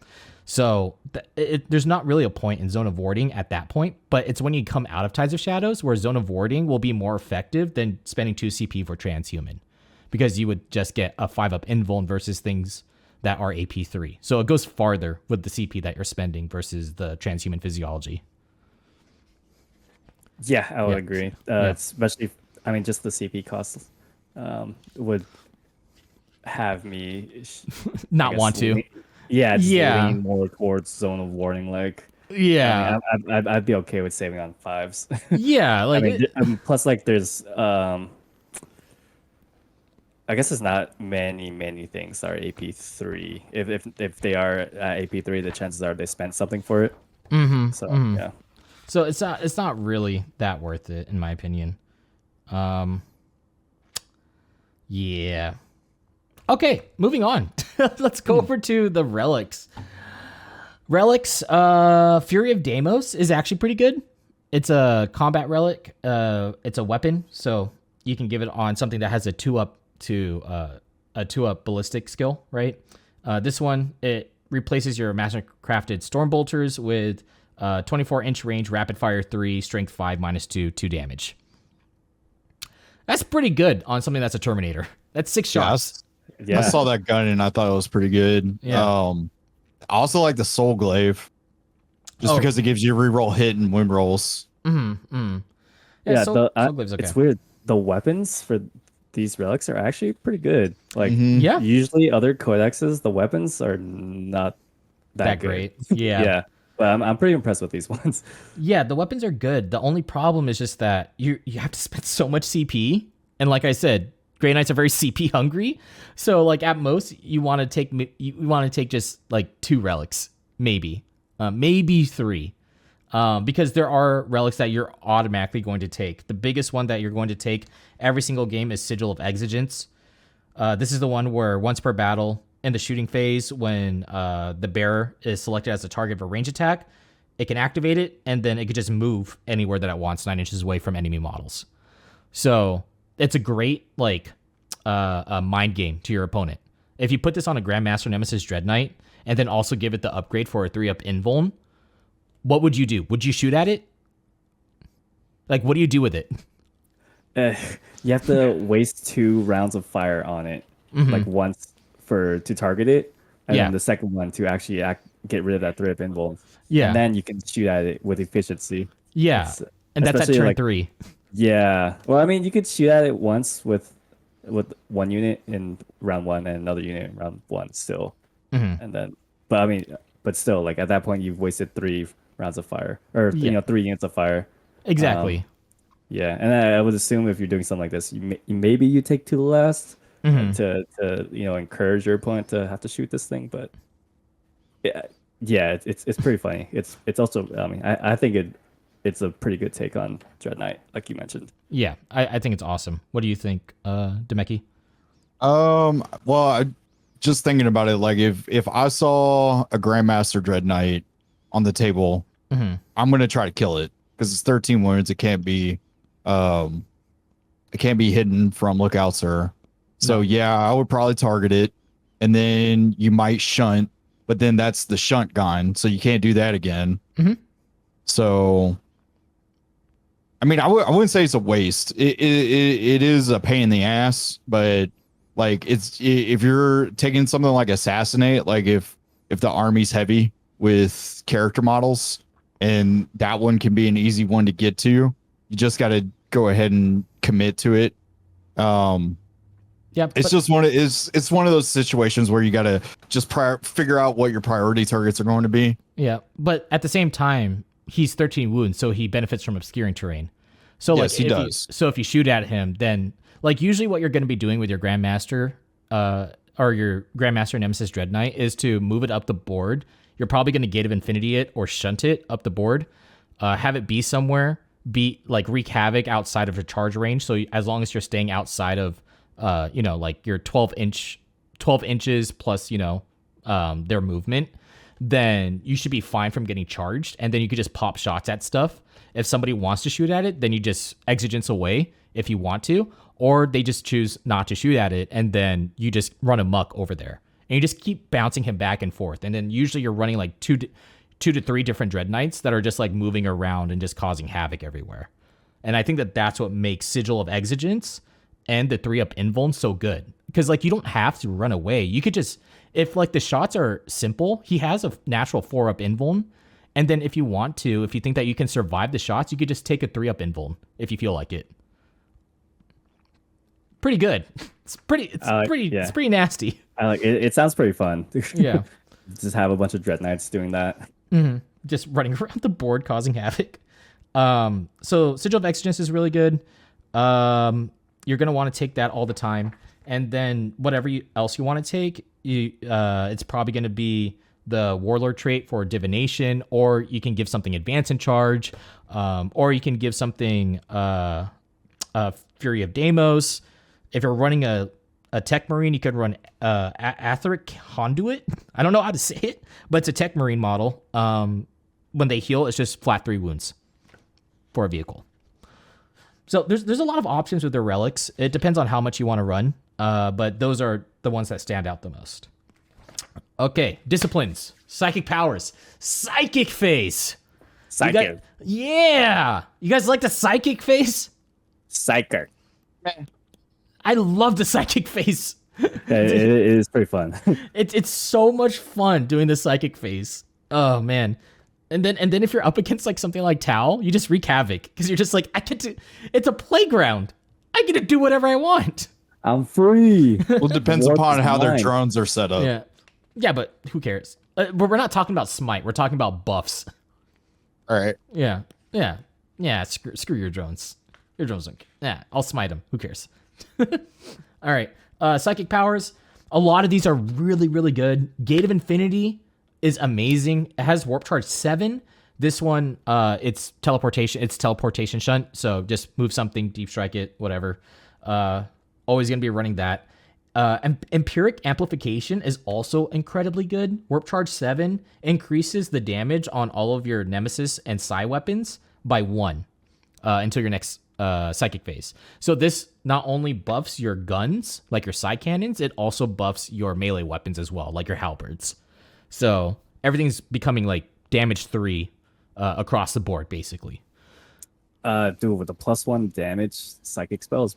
Speaker 1: So there's not really a point in Zone of Warding at that point, but it's when you come out of Tides of Shadows where Zone of Warding will be more effective than spending 2 CP for Transhuman, because you would just get a 5-up invuln versus things that are AP3. So it goes farther with the CP that you're spending versus the Transhuman Physiology.
Speaker 4: Yeah, I would agree. Especially, I mean, just the CP cost would have me
Speaker 1: not want to.
Speaker 4: Lean more towards Zone of Warding. Like,
Speaker 1: yeah,
Speaker 4: I mean, I'd be okay with saving on 5s.
Speaker 1: Yeah, like
Speaker 4: I mean, plus, like, there's I guess it's not many things that are AP3. If they are AP3, the chances are they spent something for it.
Speaker 1: Mm-hmm,
Speaker 4: So
Speaker 1: mm-hmm.
Speaker 4: yeah.
Speaker 1: So it's not really that worth it, in my opinion. Yeah. Okay, moving on. Let's go over to the Relics. Relics, Fury of Deimos is actually pretty good. It's a combat relic. It's a weapon, so you can give it on something that has a 2-up to a 2-up ballistic skill, right? This one, it replaces your master-crafted Stormbolters with 24-inch range, rapid fire 3, strength 5, -2, 2 damage. That's pretty good on something that's a Terminator. That's 6 shots.
Speaker 4: Yeah.
Speaker 2: I saw that gun and I thought it was pretty good.
Speaker 1: Yeah.
Speaker 2: I also like the Soul Glaive, just because it gives you reroll hit and win rolls.
Speaker 1: Mm-hmm.
Speaker 4: Yeah,
Speaker 1: Soul Glaive's okay.
Speaker 4: It's weird. The weapons for these relics are actually pretty good. Like,
Speaker 1: Yeah.
Speaker 4: usually other codexes, the weapons are not that good.
Speaker 1: great. Yeah.
Speaker 4: Yeah. But I'm pretty impressed with these ones.
Speaker 1: Yeah, the weapons are good. The only problem is just that you have to spend so much CP, and like I said, Grey Knights are very CP hungry. So like at most you want to take just like 2 relics, maybe 3. Because there are relics that you're automatically going to take. The biggest one that you're going to take every single game is Sigil of Exodus. This is the one where once per battle in the shooting phase, when the bearer is selected as the target of a range attack, it can activate it, and then it can just move anywhere that it wants 9 inches away from enemy models. So it's a great a mind game to your opponent. If you put this on a Grandmaster Nemesis Dread Knight and then also give it the upgrade for a 3-up invuln, what would you do? Would you shoot at it? Like, what do you do with it?
Speaker 4: You have to waste 2 rounds of fire on it, like once to target it, and then the second one to actually get rid of that 3-up invuln. Yeah, and then you can shoot at it with efficiency.
Speaker 1: Yeah, and that's at turn 3.
Speaker 4: Yeah, well, I mean, you could shoot at it once with 1 unit in round 1 and another unit in round 1 still, and then, but still, like at that point, you've wasted 3 rounds of fire, or 3 units of fire.
Speaker 1: Exactly.
Speaker 4: Yeah, and I would assume if you're doing something like this, maybe you take 2 last to encourage your opponent to have to shoot this thing. But yeah, it's pretty funny. It's also, I mean, I think it's a pretty good take on Dread Knight, like you mentioned.
Speaker 1: Yeah, I think it's awesome. What do you think, Demeki?
Speaker 2: Well, just thinking about it, like if I saw a Grandmaster Dread Knight on the table, I'm gonna try to kill it because it's 13 wounds. It can't be hidden from lookouts, or so. Yeah, I would probably target it, and then you might shunt, but then that's the shunt gone, so you can't do that again. So, I mean, I wouldn't say it's a waste. It is a pain in the ass, but like if you're taking something like Assassinate, like if the army's heavy with character models, and that one can be an easy one to get to, you just got to go ahead and commit to it.
Speaker 1: Yeah,
Speaker 2: it's one of those situations where you got to just figure out what your priority targets are going to be.
Speaker 1: Yeah, but at the same time, he's 13 wounds, so he benefits from obscuring terrain. So
Speaker 2: yes, he does.
Speaker 1: So if you shoot at him, then like usually what you're going to be doing with your Grandmaster, or your Grandmaster Nemesis Dread Knight, is to move it up the board. You're probably going to Gate of Infinity it or shunt it up the board, have it be somewhere, wreak havoc outside of your charge range. So as long as you're staying outside of, like your 12 inches plus, their movement, then you should be fine from getting charged. And then you could just pop shots at stuff. If somebody wants to shoot at it, then you just exigence away if you want to, or they just choose not to shoot at it. And then you just run amok over there. And you just keep bouncing him back and forth. And then usually you're running like two to three different Dread Knights that are just like moving around and just causing havoc everywhere. And I think that's what makes Sigil of Exigence and the 3-up invuln so good. Because like you don't have to run away. You could just, if like the shots are simple, he has a natural 4-up invuln. And then if you want to, if you think that you can survive the shots, you could just take a 3-up invuln if you feel like it. Pretty good. It's pretty nasty.
Speaker 4: I like it. It sounds pretty fun.
Speaker 1: Yeah.
Speaker 4: Just have a bunch of Dread Knights doing that.
Speaker 1: Just running around the board causing havoc. So Sigil of Exodus is really good. You're gonna want to take that all the time, and then whatever else you want to take, it's probably gonna be the Warlord trait for divination, or you can give something advance in charge, or you can give something Fury of Deimos. If you're running a Tech Marine, you could run Aetheric Conduit. I don't know how to say it, but it's a Tech Marine model. When they heal, it's just flat 3 wounds for a vehicle. So there's a lot of options with their relics. It depends on how much you want to run, but those are the ones that stand out the most. Okay, disciplines, psychic powers, psychic phase.
Speaker 4: Psychic.
Speaker 1: You guys like the psychic phase?
Speaker 4: Psychic.
Speaker 1: I love the psychic phase.
Speaker 4: It is pretty fun.
Speaker 1: It's so much fun doing the psychic phase. Oh man. And then if you're up against like something like Tau, you just wreak havoc because you're just like, it's a playground. I get to do whatever I want.
Speaker 4: I'm free.
Speaker 2: Well, it depends upon how their drones are set up.
Speaker 1: Yeah, but who cares? We're not talking about smite. We're talking about buffs.
Speaker 2: All right.
Speaker 1: Yeah. Screw your drones. Your drones don't care. Yeah, I'll smite them. Who cares? All right. Psychic powers. A lot of these are really, really good. Gate of Infinity is amazing. It has Warp Charge 7. This one, it's teleportation shunt. So just move something, deep strike it, whatever. Always going to be running that. Empiric Amplification is also incredibly good. Warp Charge 7 increases the damage on all of your Nemesis and Psi weapons by 1 until your next psychic phase. So this not only buffs your guns, like your Psi cannons, it also buffs your melee weapons as well, like your halberds. So everything's becoming like damage 3 across the board, basically.
Speaker 4: Dude, with the +1 damage psychic spell is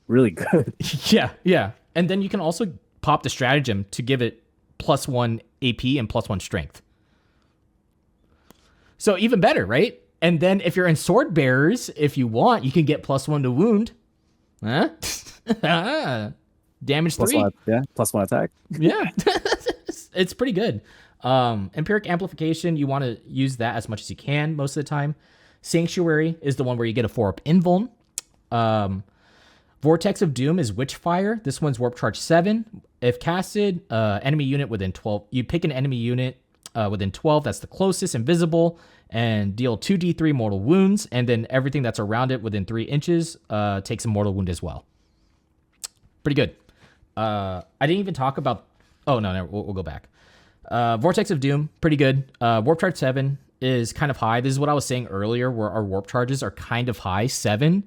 Speaker 4: really good.
Speaker 1: Yeah. And then you can also pop the stratagem to give it +1 AP and +1 strength. So even better, right? And then if you're in sword bearers, if you want, you can get +1 to wound. Huh? Damage 3.
Speaker 4: +1 attack.
Speaker 1: Yeah. It's pretty good. Empiric Amplification, you want to use that as much as you can most of the time. Sanctuary is the one where you get a 4-up invuln. Vortex of Doom is Witchfire. This one's Warp Charge 7. If casted, enemy unit within 12, you pick an enemy unit within 12 that's the closest, invisible, and deal 2d3 mortal wounds, and then everything that's around it within 3 inches takes a mortal wound as well. Pretty good. I didn't even talk about... Oh, no, we'll go back. Vortex of Doom, pretty good. Warp Charge 7 is kind of high. This is what I was saying earlier, where our warp charges are kind of high. 7.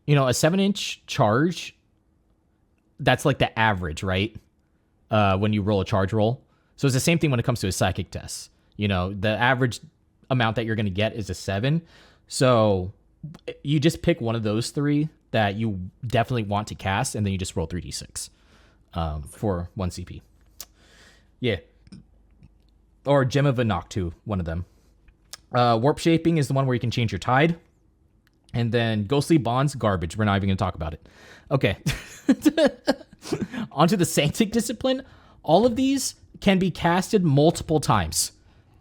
Speaker 1: You know, a 7-inch charge, that's like the average, right? When you roll a charge roll. So it's the same thing when it comes to a psychic test. You know, the average amount that you're going to get is a 7. So you just pick one of those 3 that you definitely want to cast, and then you just roll 3d6 for 1 CP. Yeah. Or Gem of Noctu, one of them. Warp Shaping is the one where you can change your tide. And then Ghostly Bonds, garbage. We're not even going to talk about it. Okay. Onto the Sanctic Discipline. All of these can be casted multiple times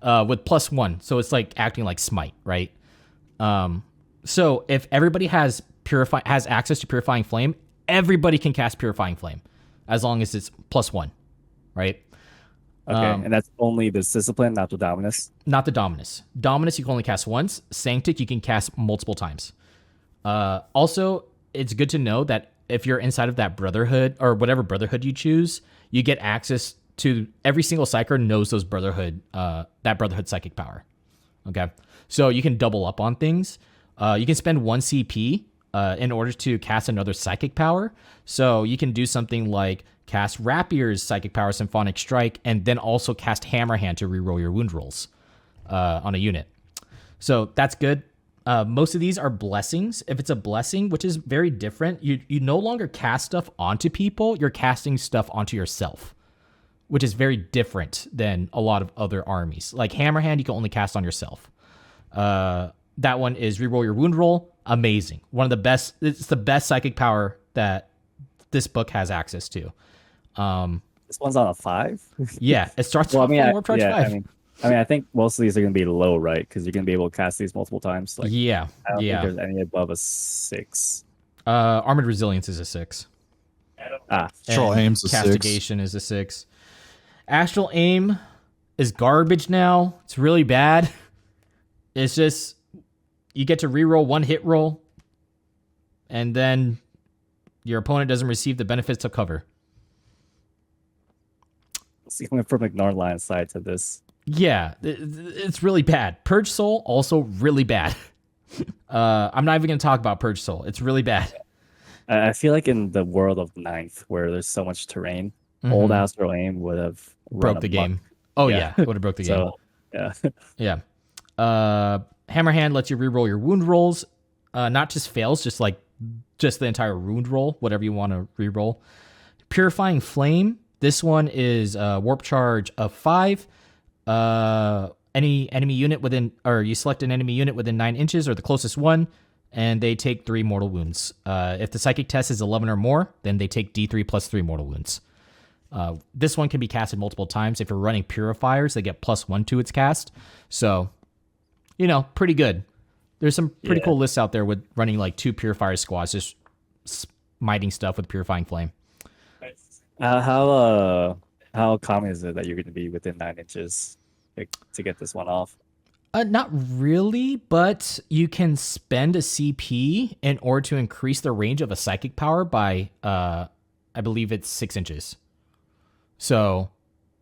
Speaker 1: with +1. So it's like acting like Smite, right? So if everybody has access to Purifying Flame, everybody can cast Purifying Flame as long as it's +1, right?
Speaker 4: Okay, and that's only the Discipline, not the Dominus?
Speaker 1: Not the Dominus. Dominus you can only cast once. Sanctic you can cast multiple times. Also, it's good to know that if you're inside of that Brotherhood, or whatever Brotherhood you choose, you get access to... Every single Psyker knows those Brotherhood, that Brotherhood psychic power. Okay? So you can double up on things. You can spend 1 CP in order to cast another psychic power. So you can do something like cast Rapiers psychic power Symphonic Strike, and then also cast Hammerhand to reroll your wound rolls on a unit. So that's good. Most of these are blessings. If it's a blessing, which is very different, you no longer cast stuff onto people, you're casting stuff onto yourself, which is very different than a lot of other armies. Like Hammerhand, you can only cast on yourself. That one is reroll your wound roll. Amazing. One of the best. It's the best psychic power that this book has access to.
Speaker 4: This one's on a 5?
Speaker 1: Yeah, it starts
Speaker 4: Well,
Speaker 1: off on Warp Charge 5.
Speaker 4: I think most of these are going to be low, right? Because you're going to be able to cast these multiple times. Like,
Speaker 1: Yeah.
Speaker 4: I don't think there's any above a 6.
Speaker 1: Armored Resilience is a 6.
Speaker 2: Astral
Speaker 1: And
Speaker 2: Aim's a 6.
Speaker 1: Castigation is a 6. Astral Aim is garbage now. It's really bad. It's just you get to reroll 1 hit roll, and then your opponent doesn't receive the benefits of cover.
Speaker 4: So you went from ignoring line of sight to this.
Speaker 1: Yeah, it's really bad. Purge Soul, also really bad. I'm not even going to talk about Purge Soul. It's really bad.
Speaker 4: I feel like in the world of 9th, where there's so much terrain, old Astral Aim would have
Speaker 1: Broke the game. Oh, yeah. It would have broke the game.
Speaker 4: So, yeah.
Speaker 1: Yeah. Hammerhand lets you reroll your wound rolls. Not just fails, just the entire wound roll, whatever you want to reroll. Purifying Flame. This one is Warp Charge of 5. Any enemy unit within, or you select an enemy unit within 9 inches or the closest one, and they take 3 mortal wounds. If the psychic test is 11 or more, then they take D3 plus 3 mortal wounds. This one can be casted multiple times. If you're running purifiers, they get +1 to its cast. So, pretty good. There's some pretty cool lists out there with running like 2 purifier squads, just smiting stuff with Purifying Flame.
Speaker 4: How common is it that you're going to be within 9 inches to get this one off?
Speaker 1: Not really, but you can spend a CP in order to increase the range of a psychic power by, I believe it's 6 inches. So,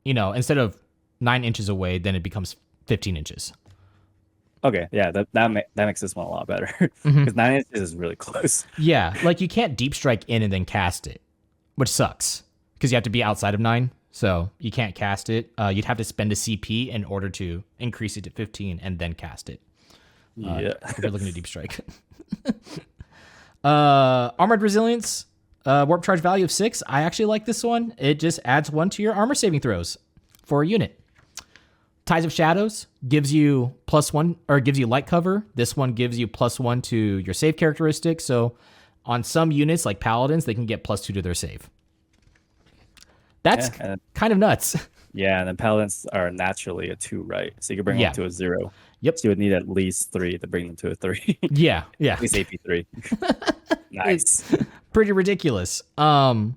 Speaker 1: instead of 9 inches away, then it becomes 15 inches.
Speaker 4: Okay, yeah, that makes this one a lot better because 9 inches is really close.
Speaker 1: Yeah, like you can't deep strike in and then cast it, which sucks because you have to be outside of 9, so you can't cast it. You'd have to spend a CP in order to increase it to 15 and then cast it. If you're looking to deep strike. Armored Resilience, warp charge value of 6. I actually like this one. It just adds 1 to your armor saving throws for a unit. Ties of Shadows gives you +1 or gives you light cover. This one gives you +1 to your save characteristic. So on some units like Paladins, they can get +2 to their save. That's kind of nuts.
Speaker 4: Yeah, and then Paladins are naturally a 2, right? So you can bring them to a 0.
Speaker 1: Yep.
Speaker 4: So you would need at least 3 to bring them to a 3.
Speaker 1: Yeah.
Speaker 4: At least AP 3. Nice.
Speaker 1: It's pretty ridiculous. But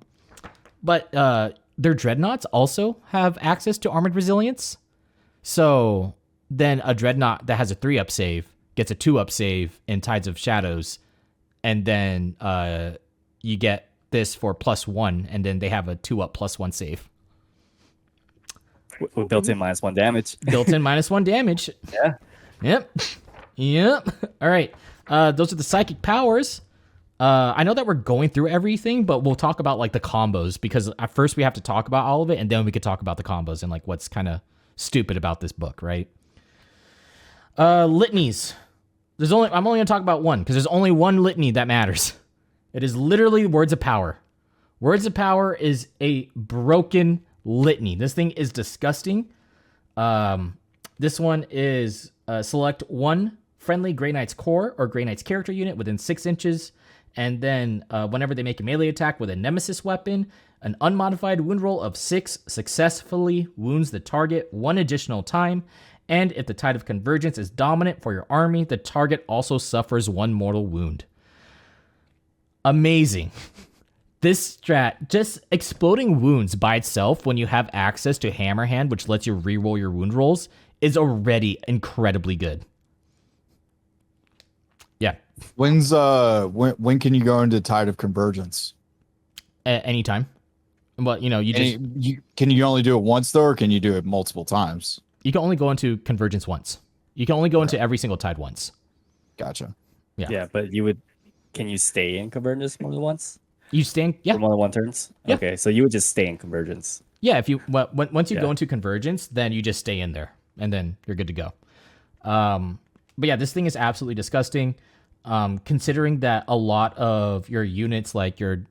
Speaker 1: their Dreadnoughts also have access to Armored Resilience. So then a Dreadnought that has a 3-up save gets a 2-up save in Tides of Shadows, and then you get this for +1, and then they have a 2-up +1 save.
Speaker 4: With built-in -1 damage.
Speaker 1: Built-in -1 damage.
Speaker 4: Yeah.
Speaker 1: Yep. All right. Those are the psychic powers. I know that we're going through everything, but we'll talk about like the combos because at first we have to talk about all of it, and then we could talk about the combos and like what's kind of stupid about this book, right? Litanies. I'm only going to talk about one because there's only one litany that matters. It is literally Words of Power. Words of Power is a broken litany. This thing is disgusting. This one is select 1 friendly Grey Knight's core or Grey Knight's character unit within 6 inches. And then whenever they make a melee attack with a nemesis weapon, an unmodified wound roll of 6 successfully wounds the target 1 additional time. And if the Tide of Convergence is dominant for your army, the target also suffers 1 mortal wound. Amazing. This strat, just exploding wounds by itself when you have access to Hammerhand, which lets you reroll your wound rolls, is already incredibly good. Yeah.
Speaker 2: When can you go into Tide of Convergence?
Speaker 1: Anytime. Well,
Speaker 2: can you only do it once though, or can you do it multiple times?
Speaker 1: You can only go into Convergence once. You can only go into every single Tide once.
Speaker 2: Gotcha.
Speaker 4: Yeah, but can you stay in Convergence more than once?
Speaker 1: You stay in,
Speaker 4: for more than 1 turns?
Speaker 1: Yeah.
Speaker 4: Okay, so you would just stay in Convergence.
Speaker 1: Yeah, once you go into Convergence, then you just stay in there, and then you're good to go. But yeah, this thing is absolutely disgusting. Considering that a lot of your units, like your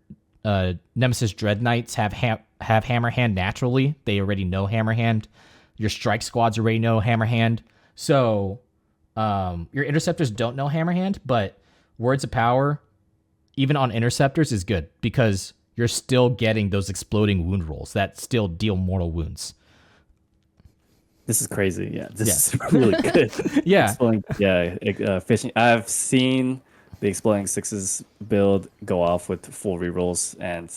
Speaker 1: Nemesis Dread Knights, have Hammerhand naturally. They already know Hammerhand. Your strike squads already know Hammerhand. So your interceptors don't know Hammerhand, but Words of Power, even on interceptors, is good because you're still getting those exploding wound rolls that still deal mortal wounds.
Speaker 4: This is crazy. Yeah, this is really good. Fishing. I've seen the Exploding Sixes build go off with full rerolls, and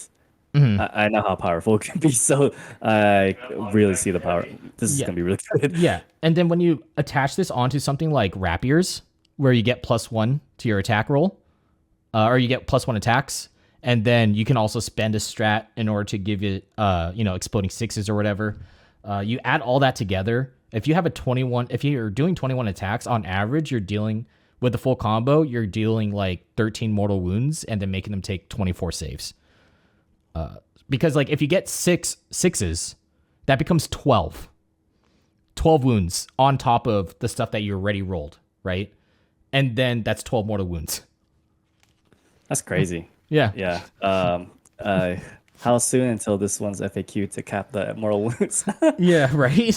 Speaker 4: I know how powerful it can be. So I really see the power. This is gonna be really good.
Speaker 1: Yeah, and then when you attach this onto something like Rapiers, where you get +1 to your attack roll, or you get +1 attacks, and then you can also spend a strat in order to give it, Exploding Sixes or whatever. You add all that together. If you have if you're doing 21 attacks on average, you're dealing with the full combo. You're dealing like 13 mortal wounds and then making them take 24 saves. Because like if you get 6 sixes, that becomes 12 wounds on top of the stuff that you already rolled, right? And then that's 12 mortal wounds.
Speaker 4: That's crazy.
Speaker 1: Yeah.
Speaker 4: Yeah. How soon until this one's FAQ to cap the mortal wounds?
Speaker 1: Yeah, right.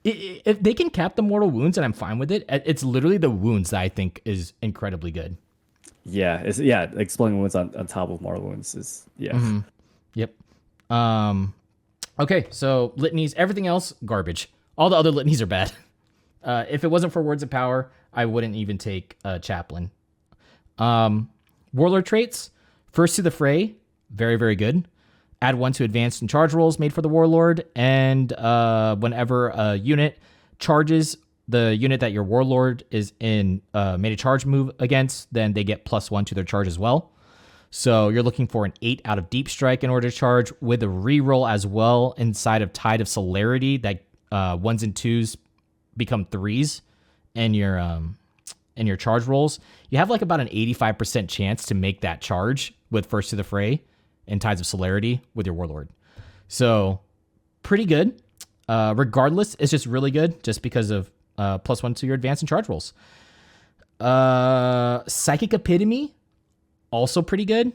Speaker 1: If they can cap the mortal wounds, and I'm fine with it. It's literally the wounds that I think is incredibly good.
Speaker 4: Yeah, exploding wounds on top of mortal wounds is
Speaker 1: Yep. Okay, so litanies, everything else garbage. All the other litanies are bad. If it wasn't for Words of Power, I wouldn't even take Chaplain. Warlord traits, first to the fray, very, very good. Add 1 to advanced and charge rolls made for the Warlord, and whenever a unit charges the unit that your Warlord is in made a charge move against, then they get +1 to their charge as well. So you're looking for an 8 out of Deep Strike in order to charge, with a reroll as well inside of Tide of Celerity that 1s and 2s become 3s in your charge rolls. You have like about an 85% chance to make that charge with First to the Fray and Tides of Celerity with your Warlord. So pretty good. Regardless, it's just really good just because of +1 to your advance and charge rolls. Psychic Epitome, also pretty good.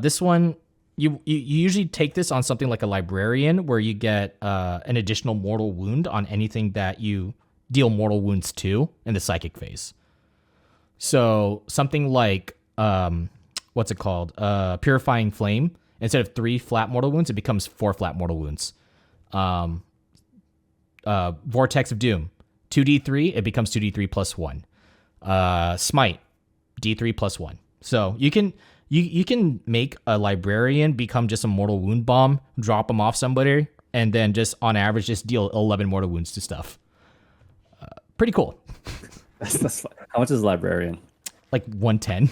Speaker 1: This one, you usually take this on something like a Librarian, where you get an additional mortal wound on anything that you deal mortal wounds to in the Psychic phase. So something like, what's it called? Purifying Flame. Instead of 3 flat mortal wounds, it becomes 4 flat mortal wounds. Vortex of Doom, 2d3, it becomes 2d3 +1. Smite, d3 +1. So you can make a Librarian become just a mortal wound bomb, drop them off somebody, and then just on average just deal 11 mortal wounds to stuff. Pretty cool.
Speaker 4: That's fun. How much is Librarian?
Speaker 1: Like 110.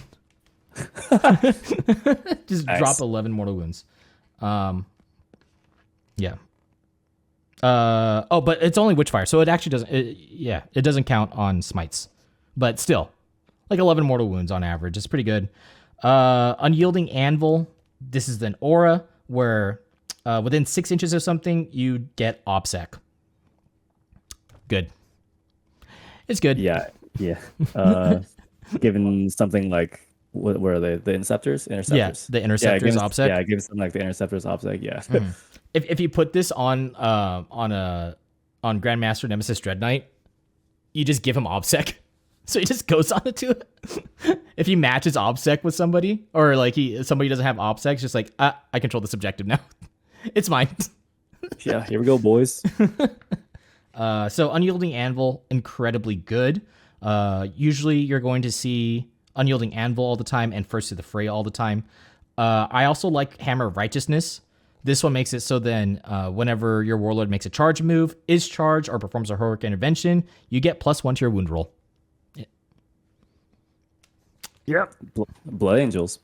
Speaker 1: Just
Speaker 4: nice.
Speaker 1: Drop 11 mortal wounds. Yeah. But it's only Witchfire, so it actually doesn't. It doesn't count on smites, but still, like 11 mortal wounds on average. It's pretty good. Unyielding Anvil. This is an aura where within 6 inches of something you get OBSEC. Good. It's good.
Speaker 4: Yeah. Given something like what are they? The Interceptors?
Speaker 1: Yeah, the Interceptors OBSEC.
Speaker 4: Yeah, give something like the Interceptors OBSEC. Yeah.
Speaker 1: Mm. If you put this on Grandmaster Nemesis Dread Knight, you just give him OBSEC. So he just goes on to it. If he matches OBSEC with somebody, or like somebody doesn't have OBSEC, it's just like, I control this objective now. It's mine.
Speaker 4: Yeah, here we go, boys.
Speaker 1: So Unyielding Anvil, incredibly good. Usually you're going to see Unyielding Anvil all the time and First to the Fray all the time. I also like Hammer of Righteousness. This one makes it so then whenever your Warlord makes a charge move, is charged, or performs a heroic intervention, you get +1 to your wound roll. Yep.
Speaker 4: Blood Angels.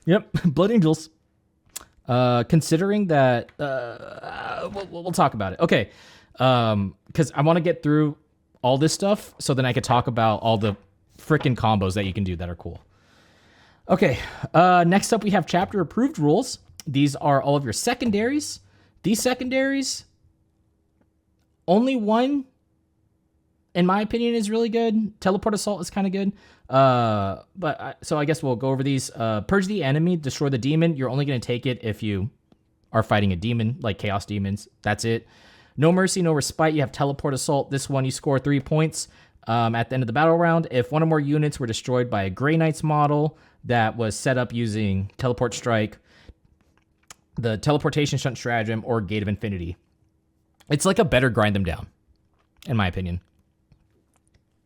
Speaker 1: Yep. Blood Angels. Considering that, we'll talk about it. Okay. Because I want to get through all this stuff so then I could talk about all the freaking combos that you can do that are cool. Okay. Next up, we have chapter approved rules. These are all of your secondaries. These secondaries, only one, in my opinion, is really good. Teleport Assault is kind of good. So I guess we'll go over these. Purge the enemy, destroy the demon. You're only going to take it if you are fighting a demon, like Chaos Demons. That's it. No Mercy, no Respite. You have Teleport Assault. This one, you score 3 points at the end of the battle round. If one or more units were destroyed by a Grey Knights model that was set up using Teleport Strike, the Teleportation Shunt stratagem, or Gate of Infinity. It's like a better grind them down, in my opinion.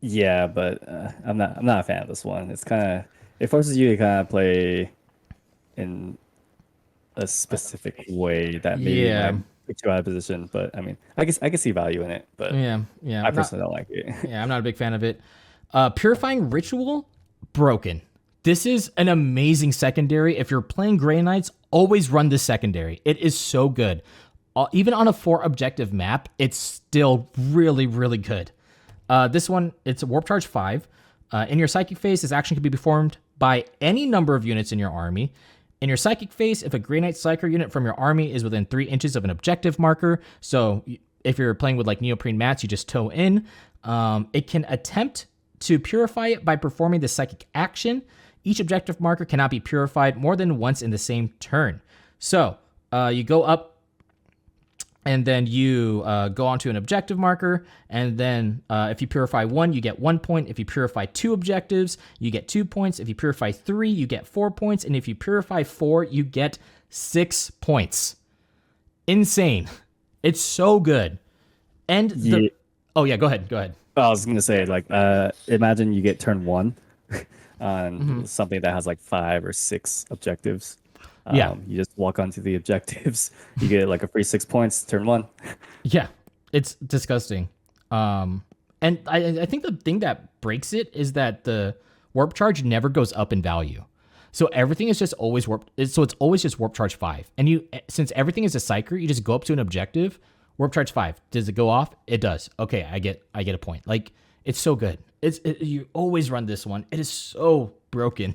Speaker 4: Yeah, but I'm not a fan of this one. It's it forces you to kind of play in a specific way that maybe might put you out of position. But I mean, I can see value in it. But
Speaker 1: yeah,
Speaker 4: I personally don't like it.
Speaker 1: Yeah, I'm not a big fan of it. Purifying Ritual, broken. This is an amazing secondary. If you're playing Grey Knights, always run this secondary. It is so good. Even on a 4 objective map, it's still really, really good. This one, it's a Warp Charge 5. In your Psychic phase, this action can be performed by any number of units in your army. In your Psychic phase, if a Grey Knight Psyker unit from your army is within 3 inches of an objective marker, so if you're playing with like neoprene mats, you just toe in, it can attempt to purify it by performing the Psychic action. Each objective marker cannot be purified more than once in the same turn. So you go up, and then you go onto an objective marker, and then if you purify 1, you get 1 point. If you purify 2 objectives, you get 2 points. If you purify 3, you get 4 points. And if you purify 4, you get 6 points. Insane. It's so good. And oh yeah, go ahead.
Speaker 4: I was gonna say, like, imagine you get turn 1 on something that has like 5 or 6 objectives. You just walk onto the objectives. You get like a free 6 points turn 1.
Speaker 1: Yeah, it's disgusting. And I think the thing that breaks it is that the warp charge never goes up in value. So everything is just always warp. So it's always just warp charge 5. And since everything is a psyker, you just go up to an objective, warp charge 5. Does it go off? It does. Okay, I get a point. Like, it's so good. You always run this one. It is so broken.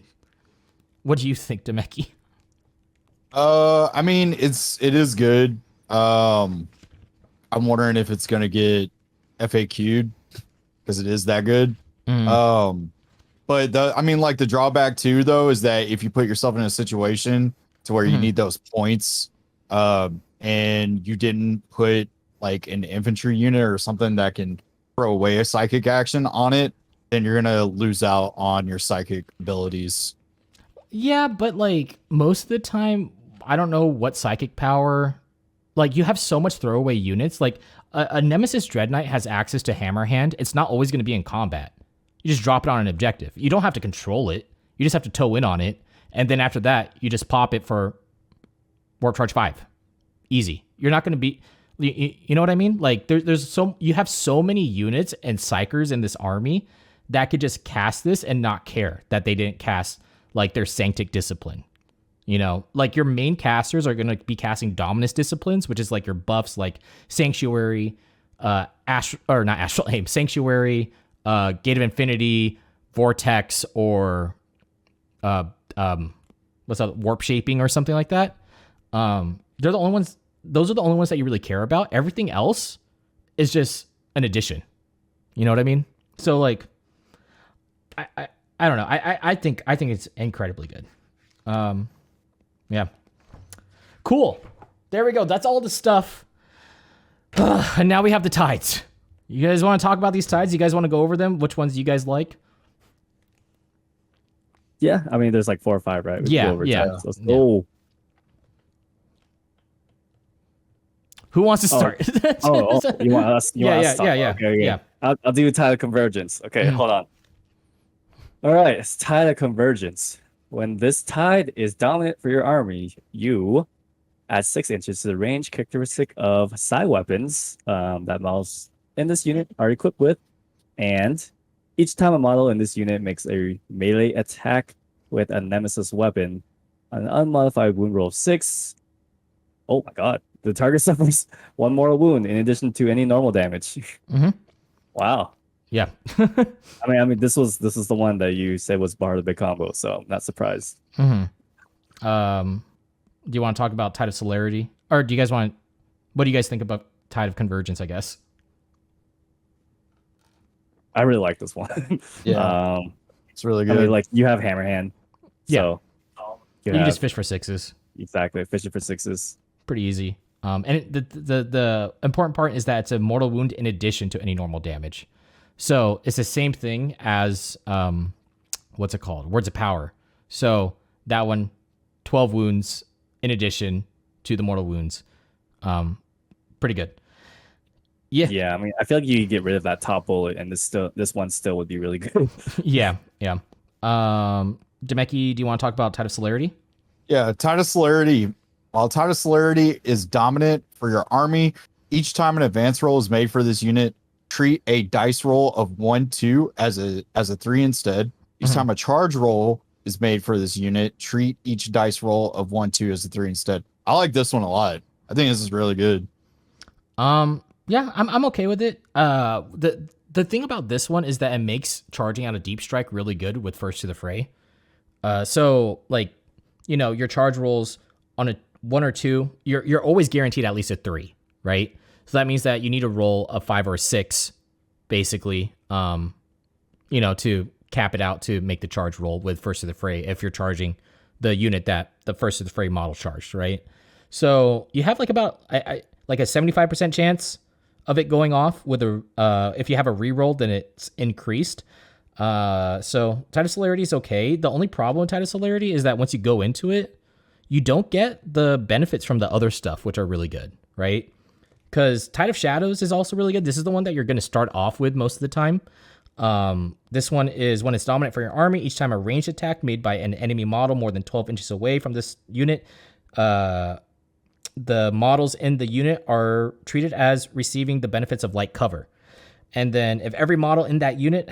Speaker 1: What do you think, Demeki?
Speaker 2: I mean, it is good. I'm wondering if it's gonna get FAQ'd because it is that good. But the drawback too, though, is that if you put yourself in a situation to where you need those points, and you didn't put like an infantry unit or something that can throw away a psychic action on it, then you're gonna lose out on your psychic abilities.
Speaker 1: Yeah, but like most of the time, I don't know what psychic power. Like, you have so much throwaway units. Like a Nemesis Dread Knight has access to Hammer Hand. It's not always going to be in combat. You just drop it on an objective. You don't have to control it. You just have to toe in on it. And then after that, you just pop it for Warp Charge 5. Easy. You're not going to be... You know what I mean? Like, you have so many units and psychers in this army that could just cast this and not care that they didn't cast, like, their Sanctic Discipline. You know, like, your main casters are going to be casting Dominus Disciplines, which is like your buffs, like Sanctuary, not Astral Aim, Sanctuary, Gate of Infinity, Vortex, or what's that, Warp Shaping or something like that. They're the only ones. Those are the only ones that you really care about. Everything else is just an addition. You know what I mean? So like, I don't know. I think it's incredibly good. Yeah. Cool. There we go. That's all the stuff. And now we have the tides. You guys want to talk about these tides? You guys want to go over them? Which ones do you guys like?
Speaker 4: Yeah, I mean, there's like 4 or 5, right? We
Speaker 1: Yeah,
Speaker 4: go over
Speaker 1: yeah.
Speaker 4: tides. Let's go.
Speaker 1: Who wants to start?
Speaker 4: You want us?
Speaker 1: Yeah.
Speaker 4: I'll do Tide of Convergence. Okay, hold on. All right, it's Tide of Convergence. When this tide is dominant for your army, you add 6 inches to the range characteristic of side weapons that models in this unit are equipped with, and each time a model in this unit makes a melee attack with a nemesis weapon, an unmodified wound roll of 6. Oh my god. The target suffers 1 mortal wound in addition to any normal damage. Wow.
Speaker 1: Yeah.
Speaker 4: I mean, this is the one that you said was part of the big combo, so I'm not surprised.
Speaker 1: Do you want to talk about Tide of Celerity? Or do you guys want... What do you guys think about Tide of Convergence, I guess?
Speaker 4: I really like this one.
Speaker 2: Yeah. It's really good.
Speaker 4: I mean, like, you have Hammer Hand. So
Speaker 1: you just fish for 6s.
Speaker 4: Exactly. Fishing for 6s.
Speaker 1: Pretty easy. And the important part is that it's a mortal wound in addition to any normal damage. So it's the same thing as, what's it called? Words of Power. So that one, 12 wounds in addition to the mortal wounds. Pretty good. Yeah.
Speaker 4: Yeah, I mean, I feel like you get rid of that top bullet, and this one still would be really good.
Speaker 1: Yeah. Demeki, do you want to talk about Tide of Celerity?
Speaker 2: Yeah, Tide of Celerity. While Tide of Celerity is dominant for your army, each time an advance roll is made for this unit, treat a dice roll of 1-2 as a 3 instead. Each time a charge roll is made for this unit, treat each dice roll of 1-2 as a 3 instead. I like this one a lot. I think this is really good.
Speaker 1: Yeah, I'm okay with it. The thing about this one is that it makes charging out a deep strike really good with First to the Fray. So like, your charge rolls on a 1 or 2, you're always guaranteed at least a 3, right? So that means that you need to roll a 5 or a 6, basically, to cap it out to make the charge roll with First to the Fray if you're charging the unit that the First to the Fray model charged, right? So you have like about like a 75% chance of it going off with if you have a reroll, then it's increased. So Tide of Celerity is okay. The only problem with Tide of Celerity is that once you go into it, you don't get the benefits from the other stuff, which are really good, right? Because Tide of Shadows is also really good. This is the one that you're going to start off with most of the time. This one is when it's dominant for your army. Each time a ranged attack made by an enemy model more than 12 inches away from this unit, the models in the unit are treated as receiving the benefits of light cover. And then if every model in that unit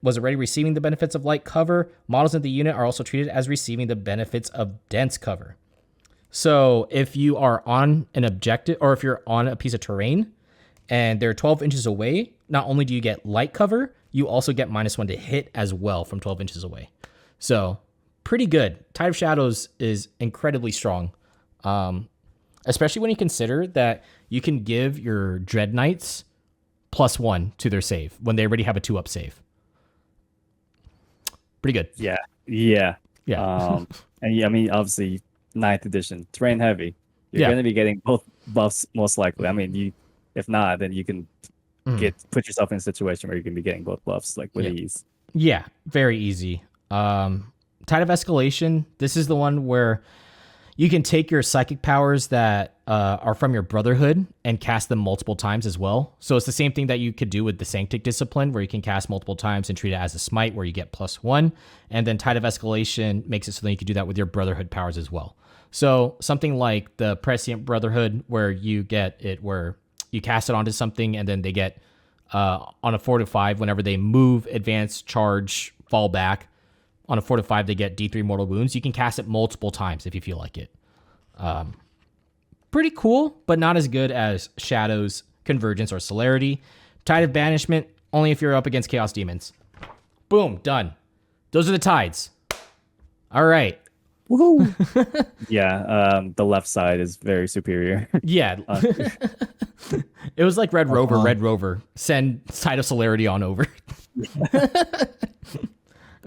Speaker 1: was already receiving the benefits of light cover, models in the unit are also treated as receiving the benefits of dense cover. So if you are on an objective, or if you're on a piece of terrain and they're 12 inches away, not only do you get light cover, you also get -1 to hit as well from 12 inches away. So pretty good. Tide of Shadows is incredibly strong. Especially when you consider that you can give your Dread Knights +1 to their save when they already have a 2-up save. Pretty good.
Speaker 4: Yeah. And yeah, I mean, obviously, 9th edition, terrain heavy. You're going to be getting both buffs most likely. I mean, if not, then you can put yourself in a situation where you can be getting both buffs like with ease.
Speaker 1: Yeah, very easy. Tide of Escalation. This is the one where you can take your psychic powers that are from your Brotherhood and cast them multiple times as well. So it's the same thing that you could do with the Sanctic Discipline, where you can cast multiple times and treat it as a smite where you get +1. And then Tide of Escalation makes it so that you can do that with your Brotherhood powers as well. So something like the Prescient Brotherhood, where you get it where you cast it onto something and then they get on a 4-5 whenever they move, advance, charge, fall back. On a 4-5, they get D3 mortal wounds. You can cast it multiple times if you feel like it. Pretty cool, but not as good as Shadows, Convergence, or Celerity. Tide of Banishment, only if you're up against Chaos Demons. Boom, done. Those are the tides. All right.
Speaker 4: Woohoo! The left side is very superior.
Speaker 1: Yeah. It was like Red Rover. Send Tide of Celerity on over.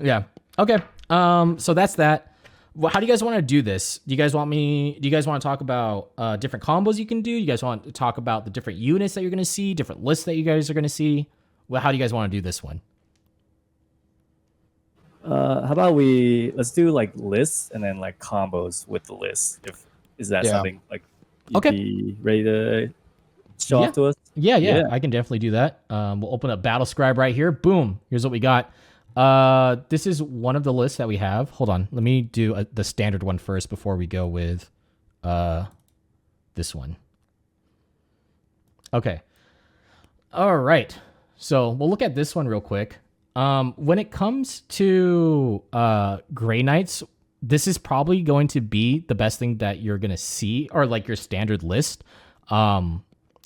Speaker 1: Yeah. Okay. So that's that. Well, how do you guys want to do this? Do you guys want to talk about different combos you can do? You guys want to talk about the different units that you're going to see, different lists that you guys are going to see? Well, how do you guys want to do this one?
Speaker 4: How about let's do like lists and then like combos with the lists. Is that something like you'd be ready to show off to us?
Speaker 1: Yeah, I can definitely do that. We'll open up Battle Scribe right here. Boom. Here's what we got. This is one of the lists that we have. Hold on. Let me do the standard one first before we go with this one. Okay. All right. So we'll look at this one real quick. When it comes to Grey Knights, this is probably going to be the best thing that you're going to see, or like your standard list.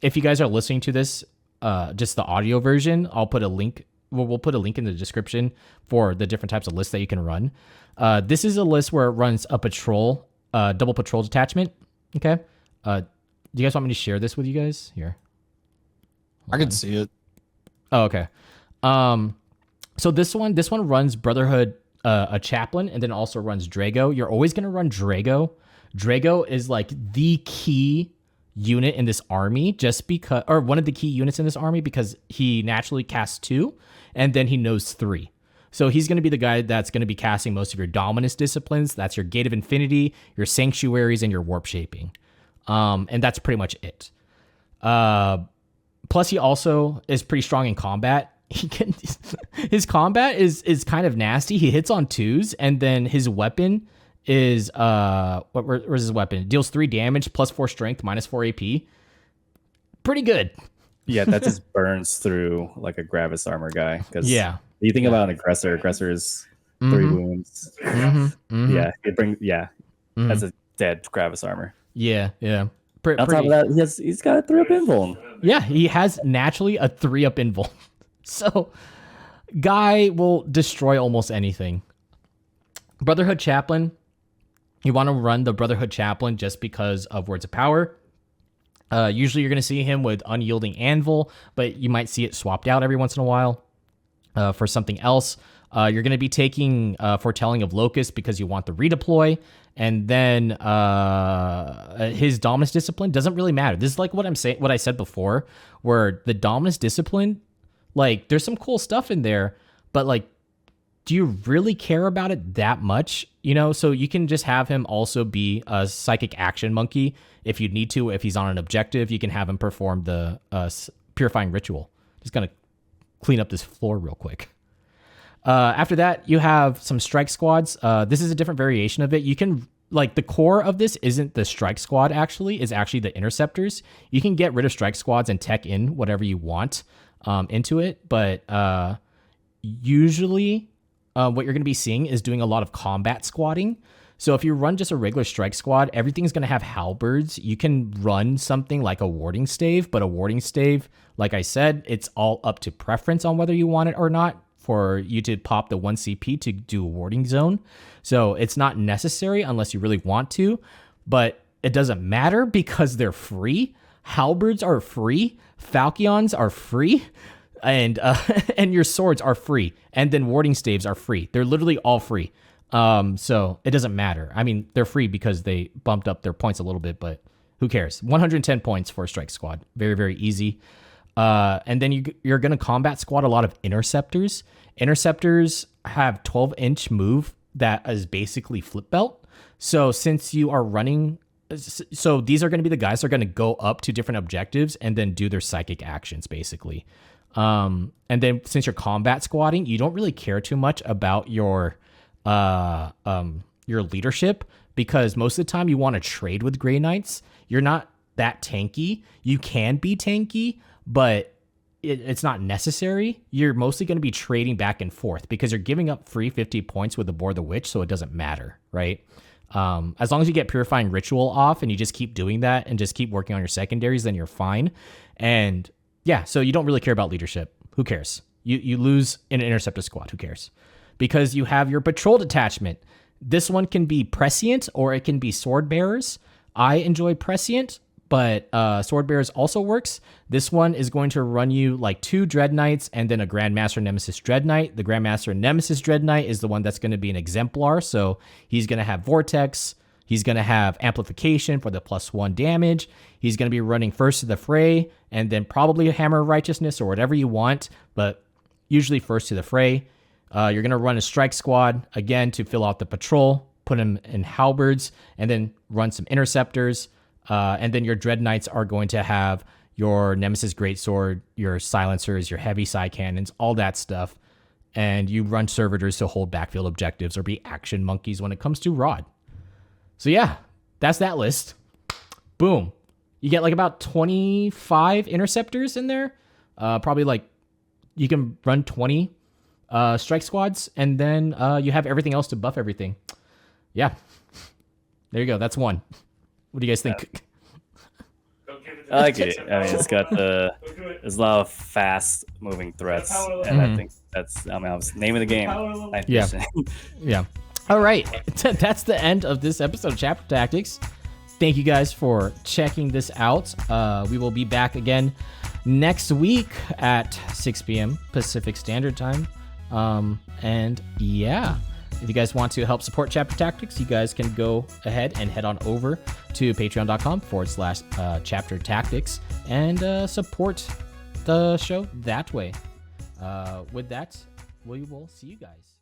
Speaker 1: If you guys are listening to this, just the audio version, I'll put a link. We'll put a link in the description for the different types of lists that you can run. This is a list where it runs a patrol, double patrol detachment. Okay. Do you guys want me to share this with you guys? Here.
Speaker 2: I can see it.
Speaker 1: Oh, okay. So this one runs Brotherhood, a Chaplain, and then also runs Drago. You're always going to run Drago. Drago is like the key unit in this army, just because, or one of the key units in this army, because he naturally casts 2 and then he knows 3. So he's going to be the guy that's going to be casting most of your Dominus disciplines. That's your Gate of Infinity, your Sanctuaries, and your Warp Shaping. And that's pretty much it. Plus he also is pretty strong in combat. His combat is kind of nasty. He hits on 2s, and then his weapon is where's his weapon? It deals 3 damage, +4 strength, -4 AP. Pretty good.
Speaker 4: Yeah, that just burns through like a Gravis armor guy. Because
Speaker 1: yeah,
Speaker 4: you think about an aggressor is 3 wounds. Yeah, that's a dead Gravis armor.
Speaker 1: Yeah.
Speaker 4: On top of that, he's got a 3-up invuln.
Speaker 1: Yeah, he has naturally a 3-up invuln. So, guy will destroy almost anything. Brotherhood Chaplain. You want to run the Brotherhood Chaplain just because of Words of Power. Usually you're going to see him with Unyielding Anvil, but you might see it swapped out every once in a while for something else. You're going to be taking Foretelling of Locust because you want the redeploy. And then his Dominus Discipline doesn't really matter. This is like what I said before, where the Dominus Discipline, like, there's some cool stuff in there, but like, do you really care about it that much? You know, so you can just have him also be a Psychic Action Monkey if you need to. If he's on an objective, you can have him perform the Purifying Ritual. Just gonna clean up this floor real quick. After that, you have some Strike Squads. This is a different variation of it. You can, like, the core of this isn't the Strike Squad, actually. It's actually the Interceptors. You can get rid of Strike Squads and tech in whatever you want. into it, but usually what you're going to be seeing is doing a lot of combat squatting. So if you run just a regular strike squad, everything's going to have halberds. You can run something like a warding stave, but a warding stave, like I said, it's all up to preference on whether you want it or not for you to pop the 1 CP to do a warding zone. So it's not necessary unless you really want to, but it doesn't matter because they're free. Halberds are free. Falchions are free. And and your swords are free. And then warding staves are free. They're literally all free. So it doesn't matter. I mean, they're free because they bumped up their points a little bit, but who cares? 110 points for a strike squad. Very, very easy. And then you're going to combat squad a lot of interceptors. Interceptors have 12-inch move that is basically flip belt. So since you are running, so these are going to be the guys that are going to go up to different objectives and then do their psychic actions, basically. And then since you're combat squatting, you don't really care too much about your leadership, because most of the time you want to trade with Grey Knights. You're not that tanky. You can be tanky, but it's not necessary. You're mostly going to be trading back and forth because you're giving up free 50 points with the Boar the Witch, so it doesn't matter, right? As long as you get Purifying Ritual off and you just keep doing that and just keep working on your secondaries, then you're fine. And yeah, so you don't really care about leadership. Who cares? You lose in an Interceptor squad. Who cares? Because you have your patrol detachment. This one can be prescient or it can be sword bearers. I enjoy prescient, but sword bearers also works. This one is going to run you like 2 Dread Knights and then a Grandmaster Nemesis Dread Knight. The Grandmaster Nemesis Dread Knight is the one that's going to be an exemplar. So he's going to have Vortex. He's going to have Amplification for the +1 damage. He's going to be running first to the fray and then probably a Hammer of Righteousness or whatever you want, but usually first to the fray. You're going to run a strike squad, again, to fill out the patrol, put them in halberds, and then run some interceptors. And then your Dread Knights are going to have your Nemesis Greatsword, your silencers, your heavy side cannons, all that stuff. And you run servitors to hold backfield objectives or be action monkeys when it comes to Rod. So yeah, that's that list. Boom. You get like about 25 interceptors in there. Probably like you can run 20 strike squads, and then you have everything else to buff everything. Yeah. There you go. That's one. What do you guys think?
Speaker 3: I like it. I mean, it's got there's a lot of fast moving threats, and I think that's, I was naming the game.
Speaker 1: Yeah. Yeah. All right. That's the end of this episode of Chapter Tactics. Thank you guys for checking this out. We will be back again next week at 6 p.m. Pacific Standard Time. And yeah, if you guys want to help support Chapter Tactics, you guys can go ahead and head on over to patreon.com/Chapter Tactics and support the show that way. With that, we will see you guys.